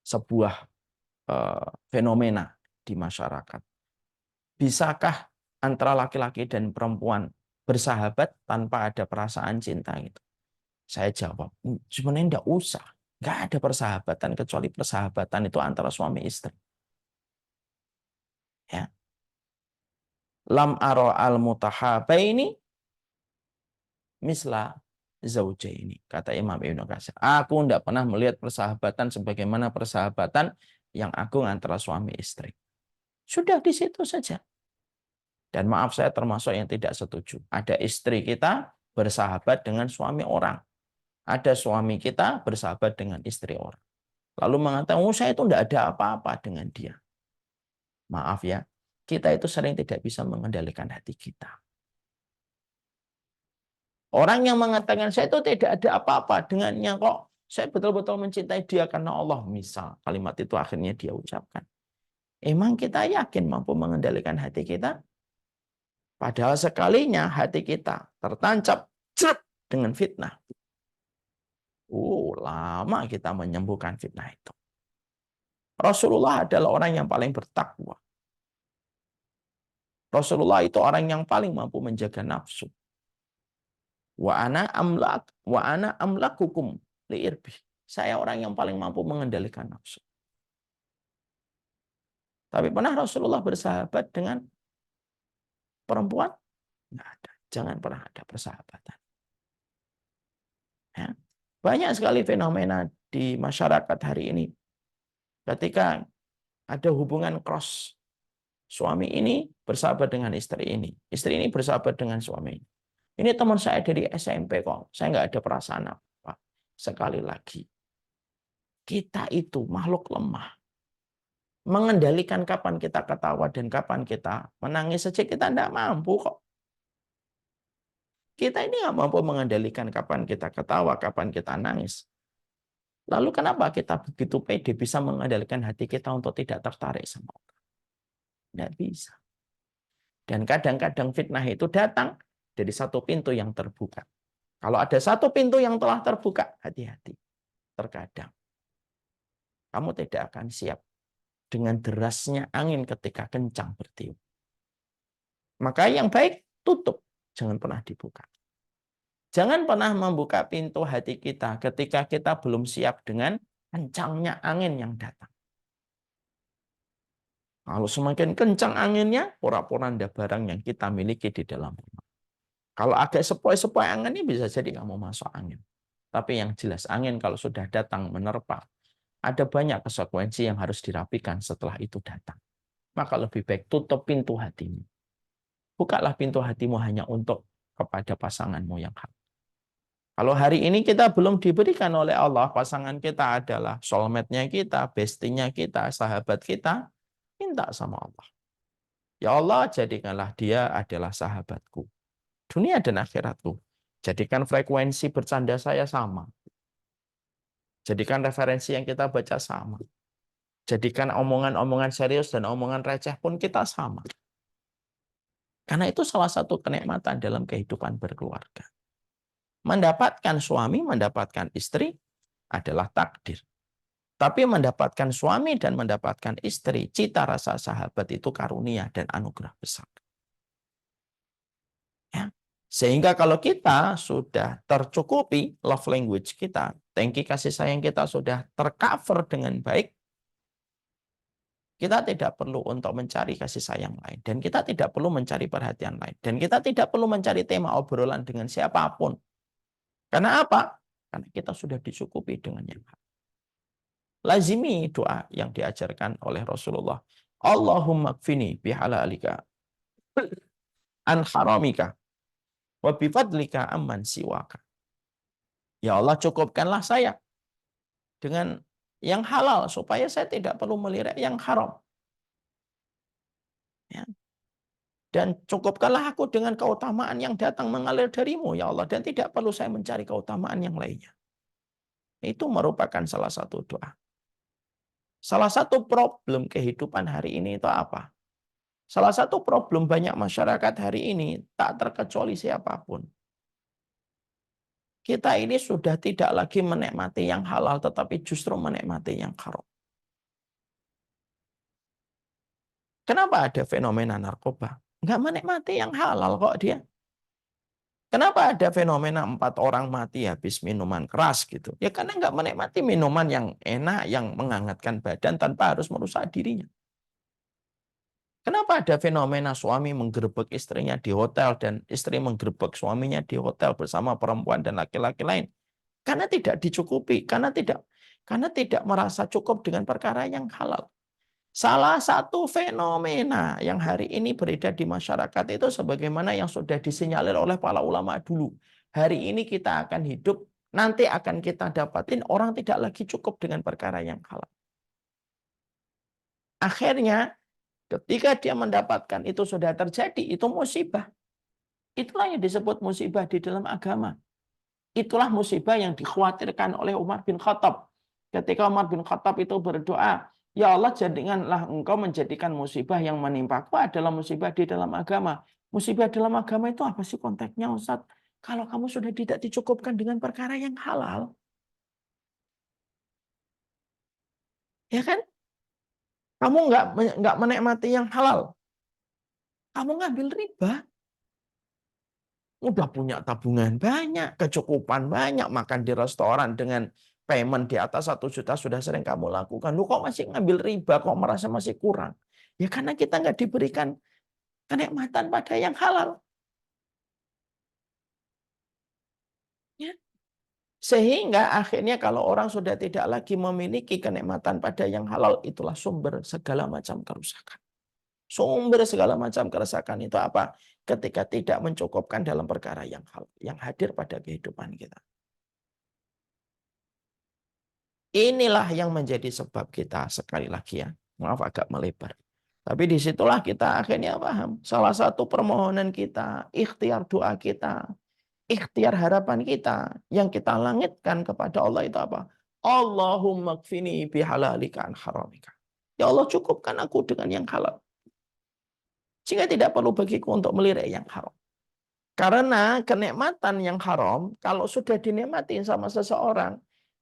sebuah fenomena di masyarakat, bisakah antara laki-laki dan perempuan bersahabat tanpa ada perasaan cinta itu? Saya jawab, sebenarnya enggak usah. Enggak ada persahabatan kecuali persahabatan itu antara suami istri. Ya. Lam aro al mutahabaini misla zaujaini, kata Imam Ibnu Katsir. Aku tidak pernah melihat persahabatan sebagaimana persahabatan yang agung antara suami istri. Sudah di situ saja. Dan maaf, saya termasuk yang tidak setuju. Ada istri kita bersahabat dengan suami orang. Ada suami kita bersahabat dengan istri orang. Lalu mengatakan, oh saya itu tidak ada apa-apa dengan dia. Maaf ya, kita itu sering tidak bisa mengendalikan hati kita. Orang yang mengatakan saya itu tidak ada apa-apa dengannya kok. Saya betul-betul mencintai dia karena Allah. Misal kalimat itu akhirnya dia ucapkan. Emang kita yakin mampu mengendalikan hati kita? Padahal sekalinya hati kita tertancap dengan fitnah. Lama kita menyembuhkan fitnah itu. Rasulullah adalah orang yang paling bertakwa. Rasulullah itu orang yang paling mampu menjaga nafsu. Wa ana amlakukum liirbi. Saya orang yang paling mampu mengendalikan nafsu. Tapi pernah Rasulullah bersahabat dengan perempuan? Nggak ada. Jangan pernah ada persahabatan. Ya. Banyak sekali fenomena di masyarakat hari ini. Ketika ada hubungan cross, suami ini bersahabat dengan istri ini bersahabat dengan suami ini. Ini teman saya dari SMP kok, saya nggak ada perasaan apa. Sekali lagi, kita itu makhluk lemah. Mengendalikan kapan kita ketawa dan kapan kita menangis saja kita tidak mampu kok. Kita ini nggak mampu mengendalikan kapan kita ketawa, kapan kita nangis. Lalu kenapa kita begitu pede bisa mengendalikan hati kita untuk tidak tertarik sama orang? Tidak bisa. Dan kadang-kadang fitnah itu datang dari satu pintu yang terbuka. Kalau ada satu pintu yang telah terbuka, hati-hati. Terkadang kamu tidak akan siap dengan derasnya angin ketika kencang bertiup. Maka yang baik tutup, jangan pernah dibuka. Jangan pernah membuka pintu hati kita ketika kita belum siap dengan kencangnya angin yang datang. Kalau semakin kencang anginnya, pura-poranda barang yang kita miliki di dalam rumah. Kalau agak sepoi-sepoi angin ini bisa jadi kamu masuk angin. Tapi yang jelas angin kalau sudah datang menerpa, ada banyak konsekuensi yang harus dirapikan setelah itu datang. Maka lebih baik tutup pintu hatimu. Bukalah pintu hatimu hanya untuk kepada pasanganmu yang hak. Kalau hari ini kita belum diberikan oleh Allah, pasangan kita adalah soulmate-nya kita, bestie-nya kita, sahabat kita, minta sama Allah. Ya Allah, jadikanlah dia adalah sahabatku. Dunia dan akhiratku. Jadikan frekuensi bercanda saya sama. Jadikan referensi yang kita baca sama. Jadikan omongan-omongan serius dan omongan receh pun kita sama. Karena itu salah satu kenikmatan dalam kehidupan berkeluarga. Mendapatkan suami, mendapatkan istri adalah takdir. Tapi mendapatkan suami dan mendapatkan istri, cita rasa sahabat itu karunia dan anugerah besar. Ya. Sehingga kalau kita sudah tercukupi love language kita, tangki kasih sayang kita sudah tercover dengan baik, kita tidak perlu untuk mencari kasih sayang lain. Dan kita tidak perlu mencari perhatian lain. Dan kita tidak perlu mencari tema obrolan dengan siapapun. Karena apa? Karena kita sudah dicukupi dengan yang hak. Lazimi doa yang diajarkan oleh Rasulullah. Allahumma kfini bihalalika an haramika wa bifadlika amman siwaka. Ya Allah, cukupkanlah saya dengan yang halal supaya saya tidak perlu melirik yang haram. Ya. Dan cukupkanlah aku dengan keutamaan yang datang mengalir darimu, ya Allah. Dan tidak perlu saya mencari keutamaan yang lainnya. Itu merupakan salah satu doa. Salah satu problem kehidupan hari ini itu apa? Salah satu problem banyak masyarakat hari ini, tak terkecuali siapapun. Kita ini sudah tidak lagi menikmati yang halal, tetapi justru menikmati yang haram. Kenapa ada fenomena narkoba? Nggak menikmati yang halal kok dia. Kenapa ada fenomena 4 orang mati habis minuman keras gitu? Ya karena nggak menikmati minuman yang enak, yang menghangatkan badan tanpa harus merusak dirinya. Kenapa ada fenomena suami menggerebek istrinya di hotel dan istri menggerebek suaminya di hotel bersama perempuan dan laki-laki lain? Karena tidak dicukupi, karena tidak merasa cukup dengan perkara yang halal. Salah satu fenomena yang hari ini beredar di masyarakat itu sebagaimana yang sudah disinyalir oleh para ulama dulu. Hari ini kita akan hidup, nanti akan kita dapatin orang tidak lagi cukup dengan perkara yang halal. Akhirnya ketika dia mendapatkan itu sudah terjadi, itu musibah. Itulah yang disebut musibah di dalam agama. Itulah musibah yang dikhawatirkan oleh Umar bin Khattab. Ketika Umar bin Khattab itu berdoa, ya Allah, jadikanlah engkau menjadikan musibah yang menimpaku adalah musibah di dalam agama. Musibah dalam agama itu apa sih konteksnya, Ustaz? Kalau kamu sudah tidak dicukupkan dengan perkara yang halal, ya kan? Kamu nggak menikmati yang halal, kamu ngambil riba. Udah punya tabungan banyak, kecukupan banyak, makan di restoran dengan payment di atas 1 juta sudah sering kamu lakukan. Lu kok masih ngambil riba, kok merasa masih kurang? Ya karena kita nggak diberikan kenikmatan pada yang halal. Ya. Sehingga akhirnya kalau orang sudah tidak lagi memiliki kenikmatan pada yang halal, itulah sumber segala macam kerusakan. Sumber segala macam kerusakan itu apa? Ketika tidak mencukupkan dalam perkara yang halal, yang hadir pada kehidupan kita. Inilah yang menjadi sebab kita, sekali lagi ya, maaf agak melebar. Tapi disitulah kita akhirnya paham. Salah satu permohonan kita, ikhtiar doa kita, ikhtiar harapan kita, yang kita langitkan kepada Allah itu apa? Allahumma kfini bihalalika an haramika. Ya Allah, cukupkan aku dengan yang halal. Sehingga tidak perlu bagiku untuk melirik yang haram. Karena kenikmatan yang haram, kalau sudah dinikmatin sama seseorang,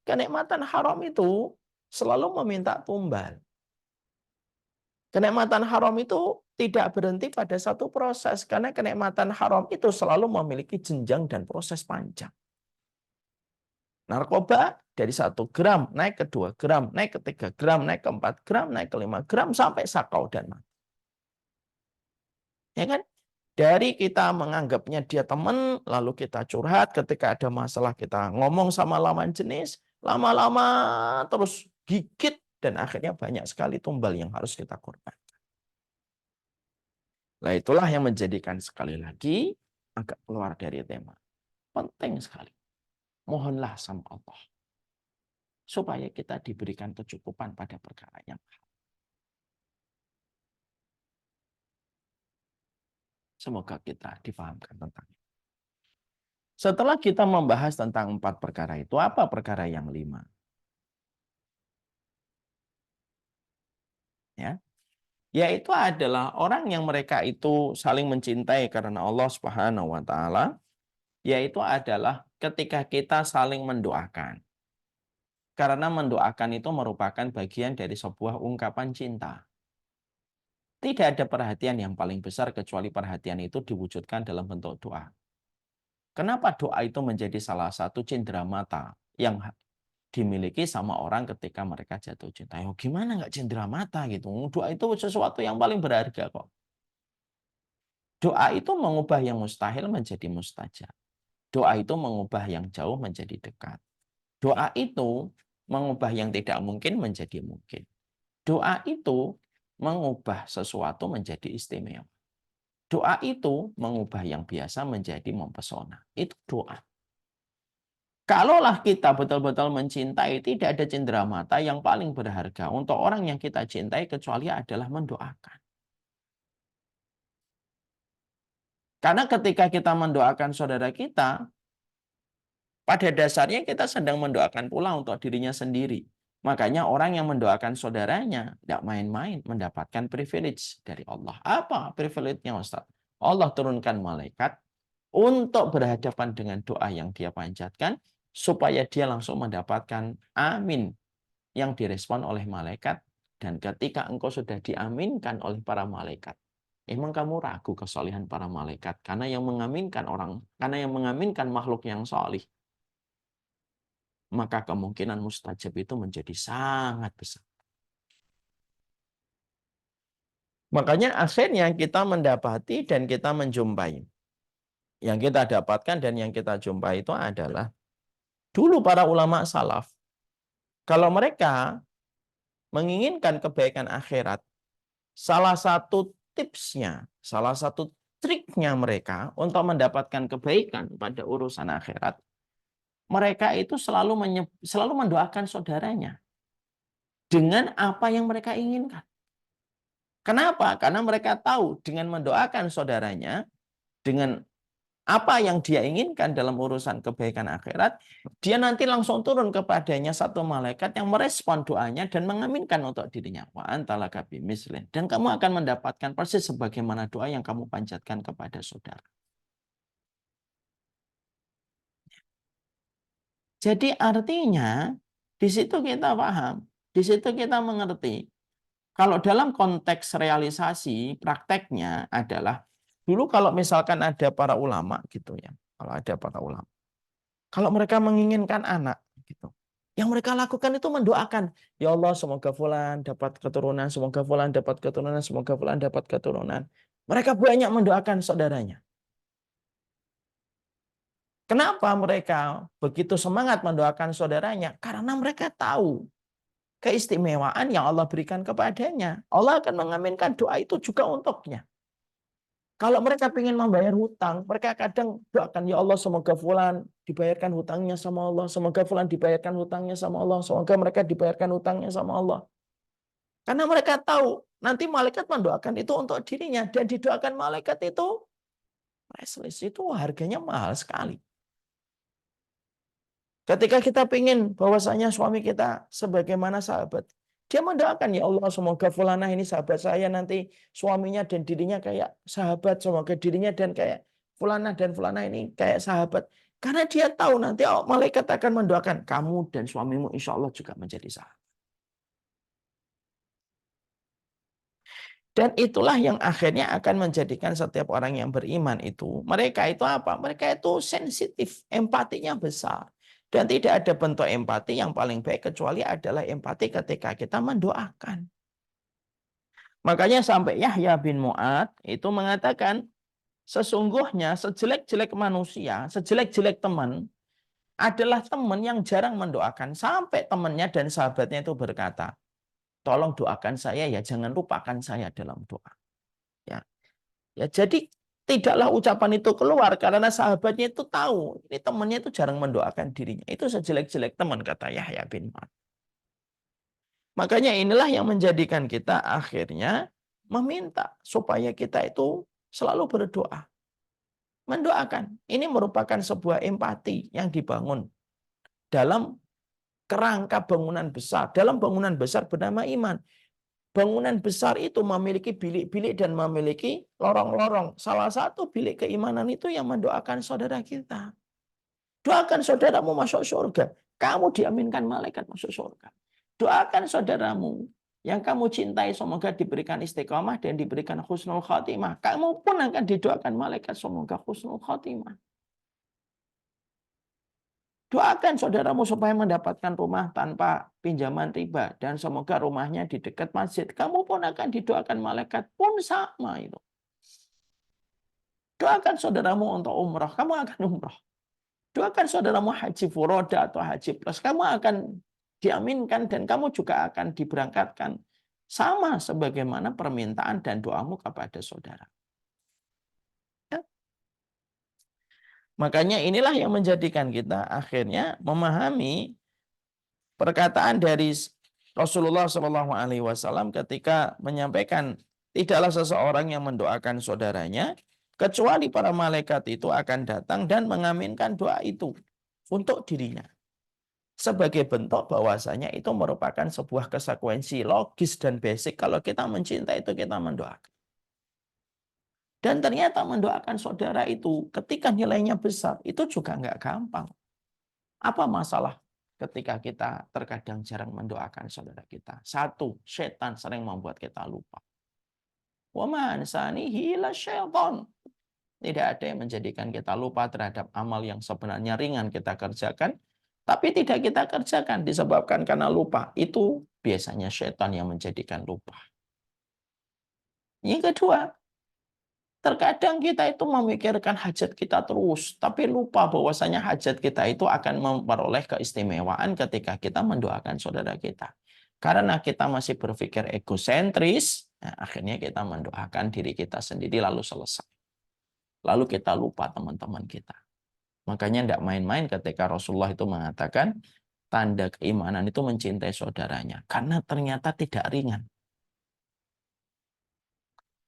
kenikmatan haram itu selalu meminta tumbal. Kenikmatan haram itu tidak berhenti pada satu proses, karena kenikmatan haram itu selalu memiliki jenjang dan proses panjang. Narkoba dari 1 gram naik ke 2 gram, naik ke 3 gram, naik ke 4 gram, naik ke 5 gram, sampai sakau dan mati. Ya kan? Dari kita menganggapnya dia teman, lalu kita curhat, ketika ada masalah kita ngomong sama lawan jenis, lama-lama terus gigit, dan akhirnya banyak sekali tumbal yang harus kita korbankan. Nah, itulah yang menjadikan sekali lagi agak keluar dari tema. Penting sekali. Mohonlah sama Allah supaya kita diberikan kecukupan pada perkara yang halal. Semoga kita dipahamkan tentang itu. Setelah kita membahas tentang 4 perkara itu, apa perkara yang 5? Ya, yaitu adalah orang yang mereka itu saling mencintai karena Allah Subhanahu wa taala, yaitu adalah ketika kita saling mendoakan. Karena mendoakan itu merupakan bagian dari sebuah ungkapan cinta. Tidak ada perhatian yang paling besar kecuali perhatian itu diwujudkan dalam bentuk doa. Kenapa doa itu menjadi salah satu cindera mata yang dimiliki sama orang ketika mereka jatuh cinta? Oh, gimana nggak cindera mata gitu? Doa itu sesuatu yang paling berharga kok. Doa itu mengubah yang mustahil menjadi mustajab. Doa itu mengubah yang jauh menjadi dekat. Doa itu mengubah yang tidak mungkin menjadi mungkin. Doa itu mengubah sesuatu menjadi istimewa. Doa itu mengubah yang biasa menjadi mempesona. Itu doa. Kalaulah kita betul-betul mencintai, tidak ada cindera mata yang paling berharga untuk orang yang kita cintai kecuali adalah mendoakan. Karena ketika kita mendoakan saudara kita, pada dasarnya kita sedang mendoakan pula untuk dirinya sendiri. Makanya orang yang mendoakan saudaranya tidak main-main mendapatkan privilege dari Allah. Apa privilege-nya, Ustaz? Allah turunkan malaikat untuk berhadapan dengan doa yang dia panjatkan supaya dia langsung mendapatkan amin yang direspon oleh malaikat. Dan ketika engkau sudah diaminkan oleh para malaikat, emang kamu ragu kesolihan para malaikat? Karena yang mengaminkan makhluk yang solih, maka kemungkinan mustajab itu menjadi sangat besar. Makanya akhirnya kita mendapati dan kita menjumpai. Yang kita dapatkan dan yang kita jumpai itu adalah dulu para ulama salaf, kalau mereka menginginkan kebaikan akhirat, salah satu tipsnya, salah satu triknya mereka untuk mendapatkan kebaikan pada urusan akhirat, mereka itu selalu mendoakan saudaranya dengan apa yang mereka inginkan. Kenapa? Karena mereka tahu dengan mendoakan saudaranya, dengan apa yang dia inginkan dalam urusan kebaikan akhirat, dia nanti langsung turun kepadanya satu malaikat yang merespon doanya dan mengaminkan untuk dirinya. Wa antalaka bimislin. Dan kamu akan mendapatkan persis sebagaimana doa yang kamu panjatkan kepada saudara. Jadi artinya, di situ kita paham, di situ kita mengerti. Kalau dalam konteks realisasi, prakteknya adalah, dulu kalau misalkan ada para ulama gitu ya, kalau ada para ulama, kalau mereka menginginkan anak gitu, yang mereka lakukan itu mendoakan, ya Allah semoga fulan dapat keturunan, semoga fulan dapat keturunan, semoga fulan dapat keturunan. Mereka banyak mendoakan saudaranya. Kenapa mereka begitu semangat mendoakan saudaranya? Karena mereka tahu keistimewaan yang Allah berikan kepadanya. Allah akan mengaminkan doa itu juga untuknya. Kalau mereka ingin membayar hutang, mereka kadang doakan, ya Allah semoga fulan dibayarkan hutangnya sama Allah, semoga fulan dibayarkan hutangnya sama Allah, semoga mereka dibayarkan hutangnya sama Allah. Karena mereka tahu nanti malaikat mendoakan itu untuk dirinya, dan didoakan malaikat itu priceless, itu harganya mahal sekali. Ketika kita ingin bahwasanya suami kita sebagaimana sahabat, dia mendoakan, ya Allah semoga fulanah ini sahabat saya, nanti suaminya dan dirinya kayak sahabat, semoga dirinya dan kayak fulanah dan fulanah ini kayak sahabat. Karena dia tahu nanti malaikat akan mendoakan kamu dan suamimu insya Allah juga menjadi sahabat. Dan itulah yang akhirnya akan menjadikan setiap orang yang beriman itu, mereka itu apa? Mereka itu sensitif, empatinya besar. Dan tidak ada bentuk empati yang paling baik kecuali adalah empati ketika kita mendoakan. Makanya sampai Yahya bin Mu'ad itu mengatakan, sesungguhnya sejelek-jelek manusia, sejelek-jelek teman, adalah teman yang jarang mendoakan. Sampai temannya dan sahabatnya itu berkata, tolong doakan saya ya, jangan lupakan saya dalam doa. Ya, ya, jadi tidaklah ucapan itu keluar karena sahabatnya itu tahu ini temannya itu jarang mendoakan dirinya. Itu sejelek-jelek teman, kata Yahya bin Ma'ad. Makanya inilah yang menjadikan kita akhirnya meminta supaya kita itu selalu berdoa. Mendoakan. Ini merupakan sebuah empati yang dibangun dalam kerangka bangunan besar. Dalam bangunan besar bernama iman. Bangunan besar itu memiliki bilik-bilik dan memiliki lorong-lorong. Salah satu bilik keimanan itu yang mendoakan saudara kita. Doakan saudaramu masuk surga. Kamu diaminkan malaikat masuk surga. Doakan saudaramu yang kamu cintai semoga diberikan istiqamah dan diberikan husnul khatimah. Kamu pun akan didoakan malaikat semoga husnul khatimah. Doakan saudaramu supaya mendapatkan rumah tanpa pinjaman riba. Dan semoga rumahnya di dekat masjid. Kamu pun akan didoakan malaikat pun sama itu. Doakan saudaramu untuk umrah. Kamu akan umrah. Doakan saudaramu haji furoda atau haji plus. Kamu akan diaminkan dan kamu juga akan diberangkatkan. Sama sebagaimana permintaan dan doamu kepada saudara. Ya. Makanya inilah yang menjadikan kita akhirnya memahami perkataan dari Rasulullah SAW ketika menyampaikan tidaklah seseorang yang mendoakan saudaranya kecuali para malaikat itu akan datang dan mengaminkan doa itu untuk dirinya. Sebagai bentuk bahwasanya itu merupakan sebuah konsekuensi logis dan basic kalau kita mencintai itu kita mendoakan. Dan ternyata mendoakan saudara itu ketika nilainya besar itu juga nggak gampang. Apa masalah ketika kita terkadang jarang mendoakan saudara kita? Satu, setan sering membuat kita lupa. Wa man sanihi la syaitan. Tidak ada yang menjadikan kita lupa terhadap amal yang sebenarnya ringan kita kerjakan, tapi tidak kita kerjakan disebabkan karena lupa. Itu biasanya setan yang menjadikan lupa. Yang kedua, terkadang kita itu memikirkan hajat kita terus, tapi lupa bahwasanya hajat kita itu akan memperoleh keistimewaan ketika kita mendoakan saudara kita. Karena kita masih berpikir egosentris, nah akhirnya kita mendoakan diri kita sendiri lalu selesai. Lalu kita lupa teman-teman kita. Makanya tidak main-main ketika Rasulullah itu mengatakan tanda keimanan itu mencintai saudaranya. Karena ternyata tidak ringan.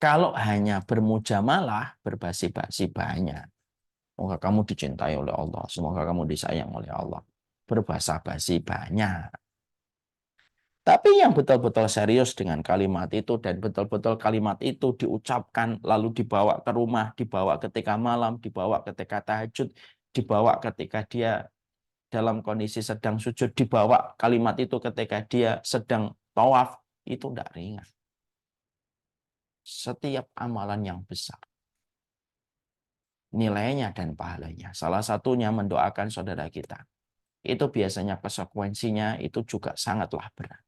Kalau hanya bermujamalah, berbasi-basi banyak. Semoga kamu dicintai oleh Allah. Semoga kamu disayang oleh Allah. Berbasa-basi banyak. Tapi yang betul-betul serius dengan kalimat itu dan betul-betul kalimat itu diucapkan lalu dibawa ke rumah, dibawa ketika malam, dibawa ketika tahajud, dibawa ketika dia dalam kondisi sedang sujud, dibawa kalimat itu ketika dia sedang tawaf, itu tidak ringan. Setiap amalan yang besar, nilainya dan pahalanya. Salah satunya mendoakan saudara kita. Itu biasanya konsekuensinya itu juga sangatlah berat.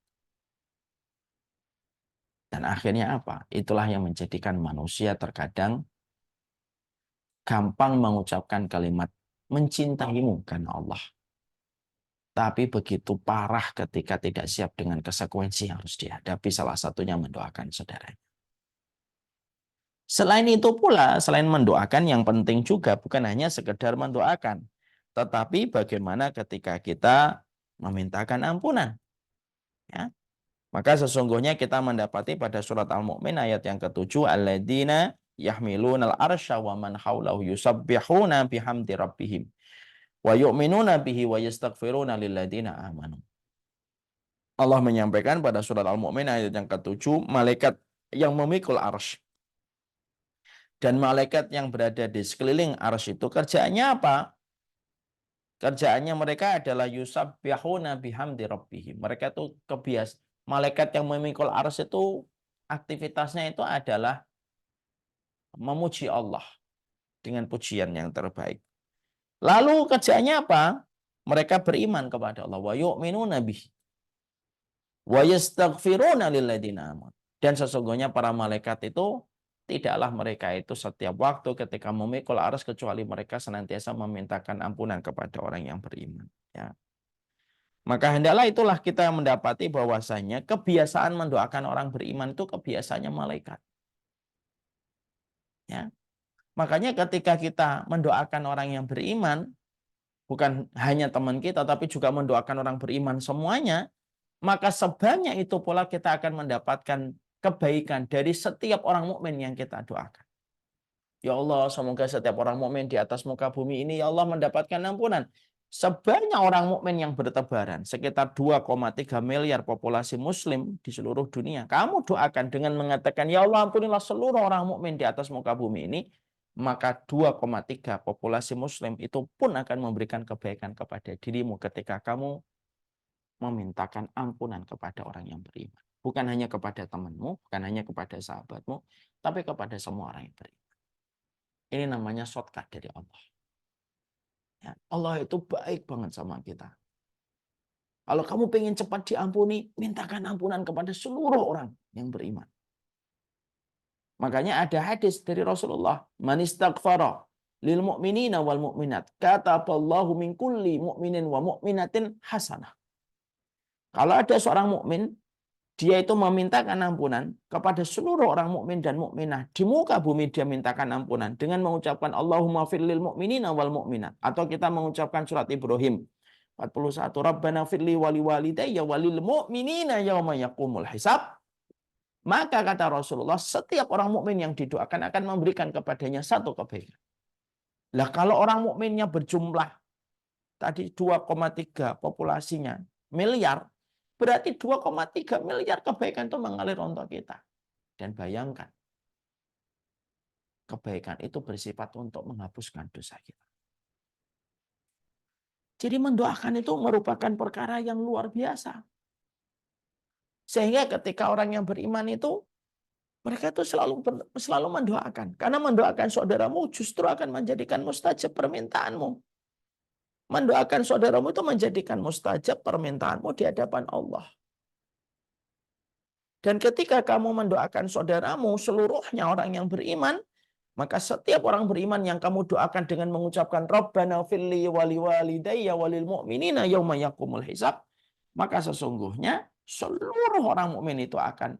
Dan akhirnya apa? Itulah yang menjadikan manusia terkadang gampang mengucapkan kalimat mencintaimu karena Allah. Tapi begitu parah ketika tidak siap dengan konsekuensi yang harus dihadapi, salah satunya mendoakan saudaranya. Selain itu pula, selain mendoakan, yang penting juga bukan hanya sekedar mendoakan, tetapi bagaimana ketika kita memintakan ampunan. Ya. Maka sesungguhnya kita mendapati pada surat Al-Mu'min ayat yang ke-7, alladzina yahmilunal arsya wa man haulahu yusabbihuna bihamdi rabbihim wa yu'minuna bihi wa yastaghfiruna lilladzina amanu. Allah menyampaikan pada surat Al-Mu'min ayat yang ke-7, malaikat yang memikul arsy dan malaikat yang berada di sekeliling arsy itu kerjaannya apa? Kerjaannya mereka adalah yusabbihuna bihamdi rabbihim. Mereka itu malaikat yang memikul arsy itu aktivitasnya itu adalah memuji Allah dengan pujian yang terbaik. Lalu kerjaannya apa? Mereka beriman kepada Allah. Wa yu'minuna bihi wa yastaghfiruna lilladzina amanu. Dan sesungguhnya para malaikat itu tidaklah mereka itu setiap waktu ketika memikul arsy kecuali mereka senantiasa memintakan ampunan kepada orang yang beriman. Ya. Maka hendaklah itulah kita mendapati bahwasanya kebiasaan mendoakan orang beriman itu kebiasaannya malaikat. Ya. Makanya ketika kita mendoakan orang yang beriman, bukan hanya teman kita, tapi juga mendoakan orang beriman semuanya, maka sebanyak itu pula kita akan mendapatkan kebaikan dari setiap orang mukmin yang kita doakan. Ya Allah, semoga setiap orang mukmin di atas muka bumi ini, ya Allah, mendapatkan ampunan. Sebanyak orang mukmin yang bertebaran, sekitar 2,3 miliar populasi muslim di seluruh dunia. Kamu doakan dengan mengatakan, ya Allah, ampunilah seluruh orang mukmin di atas muka bumi ini. Maka 2,3 populasi muslim itu pun akan memberikan kebaikan kepada dirimu ketika kamu memintakan ampunan kepada orang yang beriman. Bukan hanya kepada temanmu, bukan hanya kepada sahabatmu, tapi kepada semua orang yang beriman. Ini namanya shortcut dari Allah. Ya, Allah itu baik banget sama kita. Kalau kamu pengen cepat diampuni, mintakan ampunan kepada seluruh orang yang beriman. Makanya ada hadis dari Rasulullah, man istaghfara lil mu'minina wal mu'minat, kataballahu min kulli mu'minin wa mu'minatin hasanah. Kalau ada seorang mukmin, dia itu memintakan ampunan kepada seluruh orang mukmin dan mukminah di muka bumi, dia mintakan ampunan dengan mengucapkan Allahumma firlil mu'minina wal mu'minat, atau kita mengucapkan surat Ibrahim 41, Rabbana firli wali walidayya walil mu'minina yauma yaqumul hisab. Maka kata Rasulullah, setiap orang mukmin yang didoakan akan memberikan kepadanya satu kebaikan. Lah kalau orang mukminnya berjumlah tadi 2,3 populasinya miliar, berarti 2,3 miliar kebaikan itu mengalir untuk kita. Dan bayangkan, kebaikan itu bersifat untuk menghapuskan dosa kita. Jadi mendoakan itu merupakan perkara yang luar biasa. Sehingga ketika orang yang beriman itu, mereka itu selalu mendoakan. Karena mendoakan saudaramu justru akan menjadikan mustajab permintaanmu. Mendoakan saudaramu itu menjadikan mustajab permintaanmu di hadapan Allah. Dan ketika kamu mendoakan saudaramu, seluruhnya orang yang beriman, maka setiap orang beriman yang kamu doakan dengan mengucapkan Rabbana firli wali walidayya walil mu'minina yauma yaqumul hisab, maka sesungguhnya seluruh orang mukmin itu akan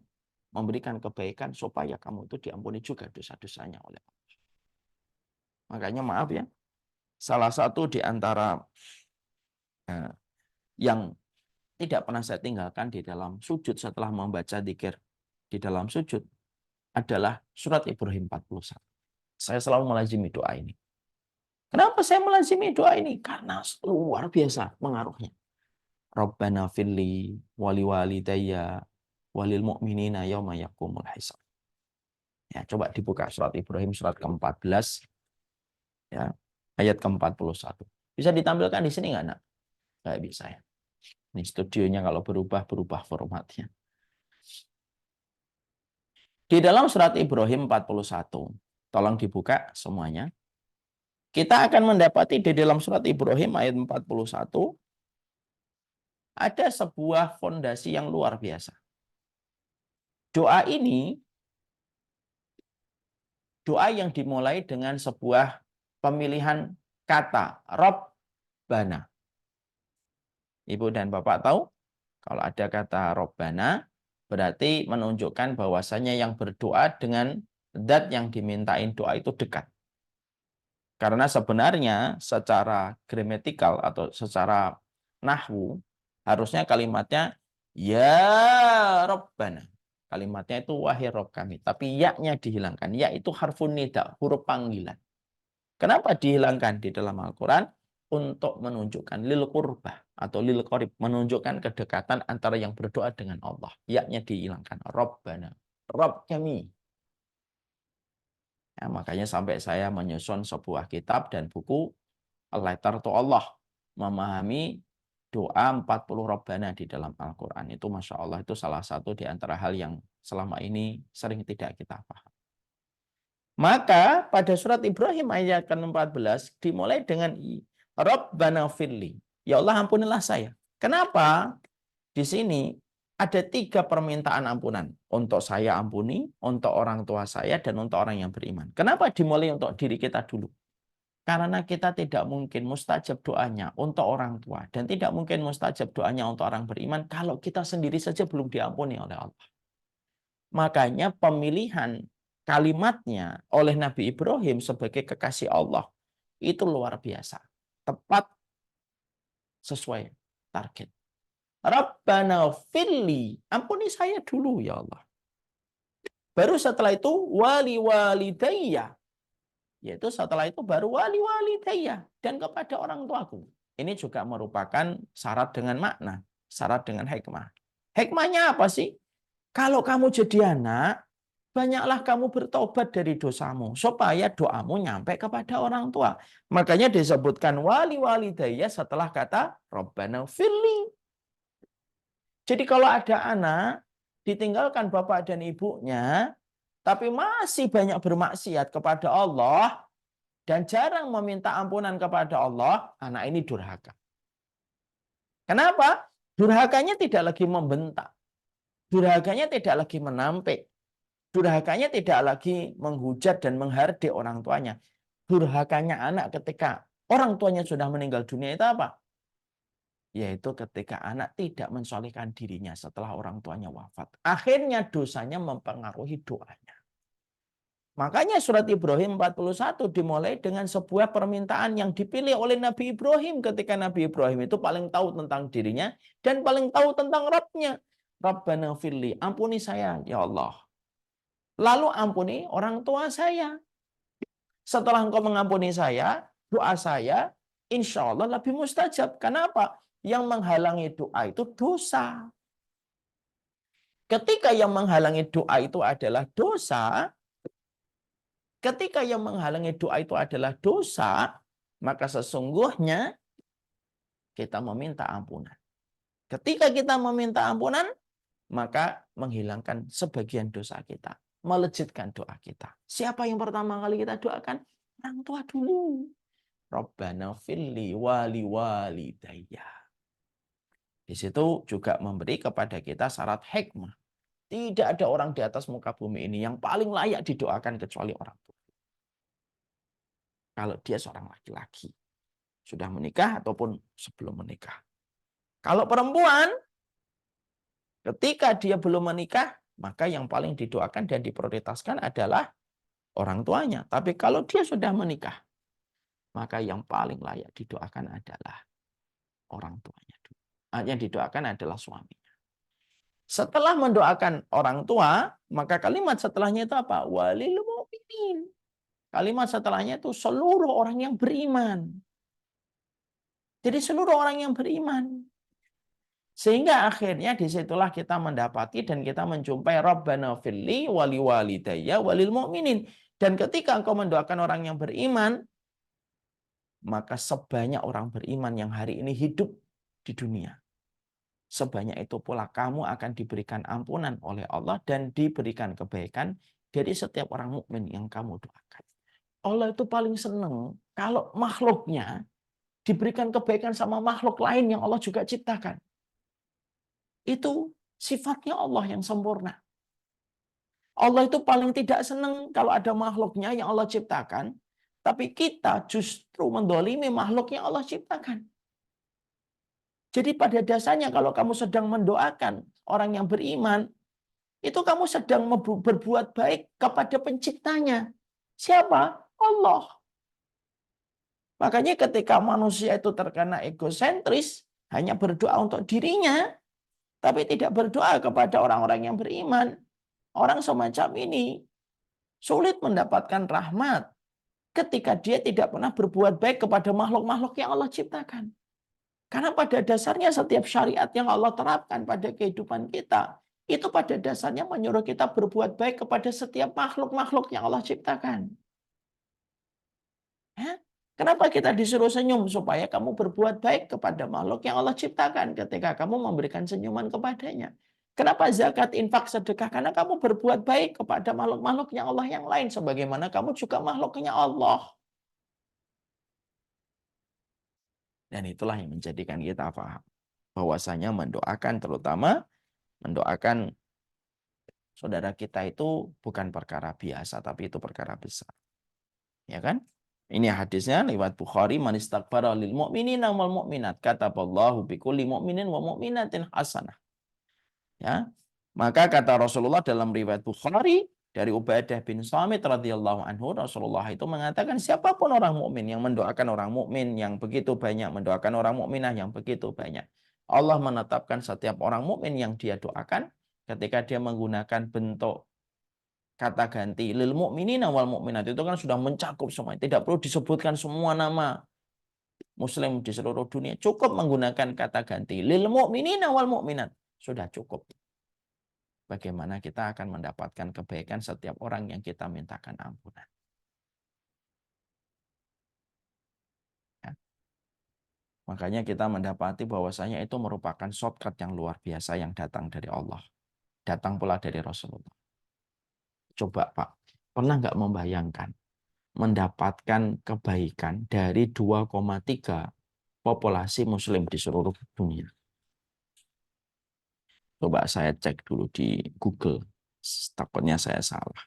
memberikan kebaikan supaya kamu itu diampuni juga dosa-dosanya oleh Allah. Makanya maaf ya, salah satu di antara yang tidak pernah saya tinggalkan di dalam sujud setelah membaca dzikir di dalam sujud adalah surat Ibrahim 41. Saya selalu melazimi doa ini. Kenapa saya melazimi doa ini? Karena luar biasa pengaruhnya. Rabbana firli wali walidayya walil mu'minina yauma yaqumul hisab. Ya, coba dibuka surat Ibrahim surat ke-14 ya, ayat ke-41. Bisa ditampilkan di sini enggak, Nak? Enggak bisa ya. Ini studionya kalau berubah formatnya. Di dalam surat Ibrahim 41, tolong dibuka semuanya. Kita akan mendapati di dalam surat Ibrahim ayat 41 ada sebuah fondasi yang luar biasa. Doa ini, doa yang dimulai dengan sebuah pemilihan kata Rabbana. Ibu dan Bapak tahu, kalau ada kata Rabbana, berarti menunjukkan bahwasanya yang berdoa dengan zat yang dimintain doa itu dekat. Karena sebenarnya secara gramatikal atau secara nahwu, harusnya kalimatnya ya Rabbana. Kalimatnya itu wahai Rabb kami. Tapi ya-nya dihilangkan. Ya itu harfun nida, huruf panggilan. Kenapa dihilangkan di dalam Al-Quran? Untuk menunjukkan lil qurbah atau lil qorib. Menunjukkan kedekatan antara yang berdoa dengan Allah. Ya-nya dihilangkan. Rabbana. Rabb kami. Ya, makanya sampai saya menyusun sebuah kitab dan buku A Letter to Allah. Memahami doa 40 Rabbana di dalam Al-Quran. Itu Masya Allah itu salah satu di antara hal yang selama ini sering tidak kita paham. Maka pada surat Ibrahim ayat ke-14 dimulai dengan Rabbana firli. Ya Allah ampunilah saya. Kenapa? Di sini ada 3 permintaan ampunan. Untuk saya ampuni, untuk orang tua saya, dan untuk orang yang beriman. Kenapa dimulai untuk diri kita dulu? Karena kita tidak mungkin mustajab doanya untuk orang tua. Dan tidak mungkin mustajab doanya untuk orang beriman kalau kita sendiri saja belum diampuni oleh Allah. Makanya pemilihan kalimatnya oleh Nabi Ibrahim sebagai kekasih Allah itu luar biasa. Tepat sesuai target. Rabbana firli, ampuni saya dulu ya Allah. Baru setelah itu wali walidayya, yaitu setelah itu baru wali walidayya dan kepada orang tuaku. Ini juga merupakan syarat dengan makna, syarat dengan hikmah. Hikmahnya apa sih? Kalau kamu jadi anak, banyaklah kamu bertobat dari dosamu supaya doamu nyampe kepada orang tua. Makanya disebutkan wali walidayya setelah kata Rabbana firli. Jadi kalau ada anak ditinggalkan bapak dan ibunya, tapi masih banyak bermaksiat kepada Allah dan jarang meminta ampunan kepada Allah, anak ini durhaka. Kenapa? Durhakanya tidak lagi membentak. Durhakanya tidak lagi menampik. Durhakanya tidak lagi menghujat dan menghardik orang tuanya. Durhakanya anak ketika orang tuanya sudah meninggal dunia itu apa? Yaitu ketika anak tidak mensolihkan dirinya setelah orang tuanya wafat. Akhirnya dosanya mempengaruhi doanya. Makanya surat Ibrahim 41 dimulai dengan sebuah permintaan yang dipilih oleh Nabi Ibrahim ketika Nabi Ibrahim itu paling tahu tentang dirinya dan paling tahu tentang Rabb-nya. Rabbana firli, ampuni saya ya Allah. Lalu ampuni orang tua saya. Setelah engkau mengampuni saya, doa saya insya Allah lebih mustajab. Kenapa? Yang menghalangi doa itu dosa. Ketika yang menghalangi doa itu adalah dosa, maka sesungguhnya kita meminta ampunan. Ketika kita meminta ampunan, maka menghilangkan sebagian dosa kita. Melejitkan doa kita. Siapa yang pertama kali kita doakan? Orang tua dulu. Rabbana firli wali walidayya. Di situ juga memberi kepada kita syarat hikmah. Tidak ada orang di atas muka bumi ini yang paling layak didoakan kecuali orang tua. Kalau dia seorang laki-laki. Sudah menikah ataupun sebelum menikah. Kalau perempuan, ketika dia belum menikah, maka yang paling didoakan dan diprioritaskan adalah orang tuanya. Tapi kalau dia sudah menikah, maka yang paling layak didoakan adalah orang tuanya. Yang didoakan adalah suaminya. Setelah mendoakan orang tua, maka kalimat setelahnya itu apa? Walil mu'minin. Kalimat setelahnya itu seluruh orang yang beriman. Jadi seluruh orang yang beriman. Sehingga akhirnya disitulah kita mendapati dan kita menjumpai Rabbana firli wali walidayya walil mu'minin. Dan ketika engkau mendoakan orang yang beriman, maka sebanyak orang beriman yang hari ini hidup di dunia, sebanyak itu pula kamu akan diberikan ampunan oleh Allah dan diberikan kebaikan dari setiap orang mukmin yang kamu doakan. Allah itu paling senang kalau makhluknya diberikan kebaikan sama makhluk lain yang Allah juga ciptakan. Itu sifatnya Allah yang sempurna. Allah itu paling tidak senang kalau ada makhluknya yang Allah ciptakan, Tapi kita justru mendolimi makhluk yang Allah ciptakan. Jadi pada dasarnya kalau kamu sedang mendoakan orang yang beriman, itu kamu sedang berbuat baik kepada penciptanya. Siapa? Allah. Makanya ketika manusia itu terkena egosentris, hanya berdoa untuk dirinya, tapi tidak berdoa kepada orang-orang yang beriman. Orang semacam ini sulit mendapatkan rahmat ketika dia tidak pernah berbuat baik kepada makhluk-makhluk yang Allah ciptakan. Karena pada dasarnya setiap syariat yang Allah terapkan pada kehidupan kita, itu pada dasarnya menyuruh kita berbuat baik kepada setiap makhluk-makhluk yang Allah ciptakan. Ya? Kenapa kita disuruh senyum? Supaya kamu berbuat baik kepada makhluk yang Allah ciptakan ketika kamu memberikan senyuman kepadanya. Kenapa zakat, infak, sedekah? Karena kamu berbuat baik kepada makhluk-makhluk yang Allah yang lain. Sebagaimana kamu juga makhluknya Allah. Dan itulah yang menjadikan kita paham. Bahwasanya mendoakan, terutama mendoakan saudara kita itu bukan perkara biasa, tapi itu perkara besar. Ya kan? Ini hadisnya lewat Bukhari, man istaghfara lil mu'minina wal mu'minat kataballahu bikulli mu'minin wa mu'minatin hasanah. Ya. Maka kata Rasulullah dalam riwayat Bukhari dari Ubadah bin Samit radhiyallahu anhu, Rasulullah itu mengatakan siapapun orang mukmin yang mendoakan orang mukmin yang begitu banyak, mendoakan orang mukminah yang begitu banyak, Allah menetapkan setiap orang mukmin yang dia doakan ketika dia menggunakan bentuk kata ganti lil mu'minina wal mu'minat itu kan sudah mencakup semua. Tidak perlu disebutkan semua nama muslim di seluruh dunia. Cukup menggunakan kata ganti lil mu'minina wal mu'minat. Sudah cukup. Bagaimana kita akan mendapatkan kebaikan setiap orang yang kita mintakan ampunan. Ya. Makanya kita mendapati bahwasanya itu merupakan shortcut yang luar biasa yang datang dari Allah. Datang pula dari Rasulullah. Coba Pak, pernah nggak membayangkan mendapatkan kebaikan dari 2,3 populasi muslim di seluruh dunia? Coba saya cek dulu di Google. Takutnya saya salah.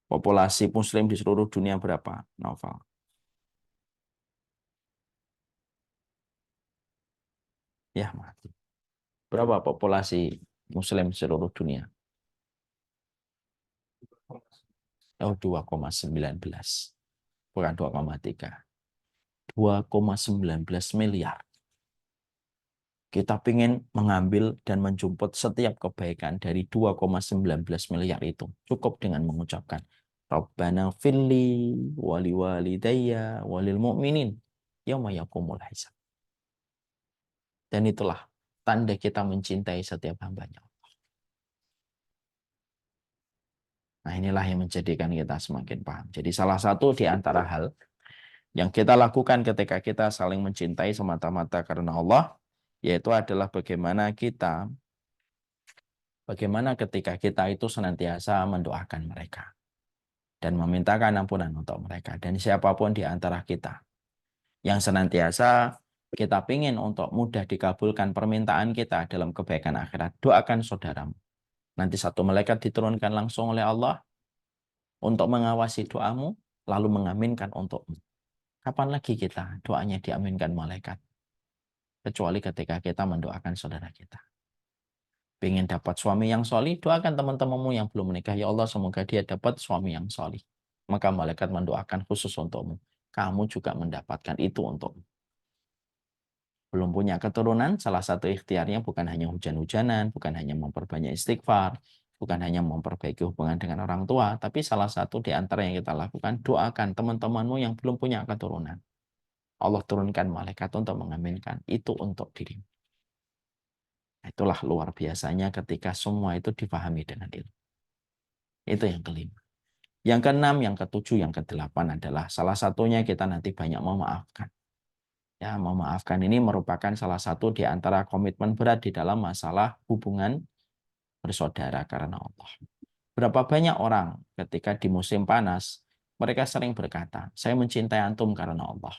Populasi muslim di seluruh dunia berapa, Noval? Ya, mati. Berapa populasi muslim seluruh dunia? Oh, 2,19. Bukan 2,3. 2,19 miliar. Kita ingin mengambil dan menjemput setiap kebaikan dari 2,19 miliar itu. Cukup dengan mengucapkan Rabbana firli wali walidayya walil mu'minin yauma yaqumul hisab. Dan itulah tanda kita mencintai setiap hambanya. Nah, inilah yang menjadikan kita semakin paham. Jadi salah satu di antara hal yang kita lakukan ketika kita saling mencintai semata-mata karena Allah, yaitu adalah bagaimana ketika kita itu senantiasa mendoakan mereka dan memintakan ampunan untuk mereka. Dan siapapun di antara kita yang senantiasa kita ingin untuk mudah dikabulkan permintaan kita dalam kebaikan akhirat, doakan saudaramu. Nanti satu malaikat diturunkan langsung oleh Allah untuk mengawasi doamu, lalu mengaminkan untukmu. Kapan lagi kita doanya diaminkan malaikat? Kecuali ketika kita mendoakan saudara kita. Pengen dapat suami yang solih, doakan teman-temanmu yang belum menikah. Ya Allah, semoga dia dapat suami yang solih. Maka malaikat mendoakan khusus untukmu. Kamu juga mendapatkan itu untukmu. Belum punya keturunan, salah satu ikhtiarnya bukan hanya hujan-hujanan, bukan hanya memperbanyak istighfar, bukan hanya memperbaiki hubungan dengan orang tua, tapi salah satu di antara yang kita lakukan, doakan teman-temanmu yang belum punya keturunan. Allah turunkan malaikat untuk mengaminkan itu untuk dirimu. Itulah luar biasanya ketika semua itu dipahami dengan ilmu. Itu yang kelima. Yang keenam, yang ketujuh, yang kedelapan adalah salah satunya kita nanti banyak memaafkan. Ya, memaafkan ini merupakan salah satu di antara komitmen berat di dalam masalah hubungan bersaudara karena Allah. Berapa banyak orang ketika di musim panas, mereka sering berkata, saya mencintai antum karena Allah.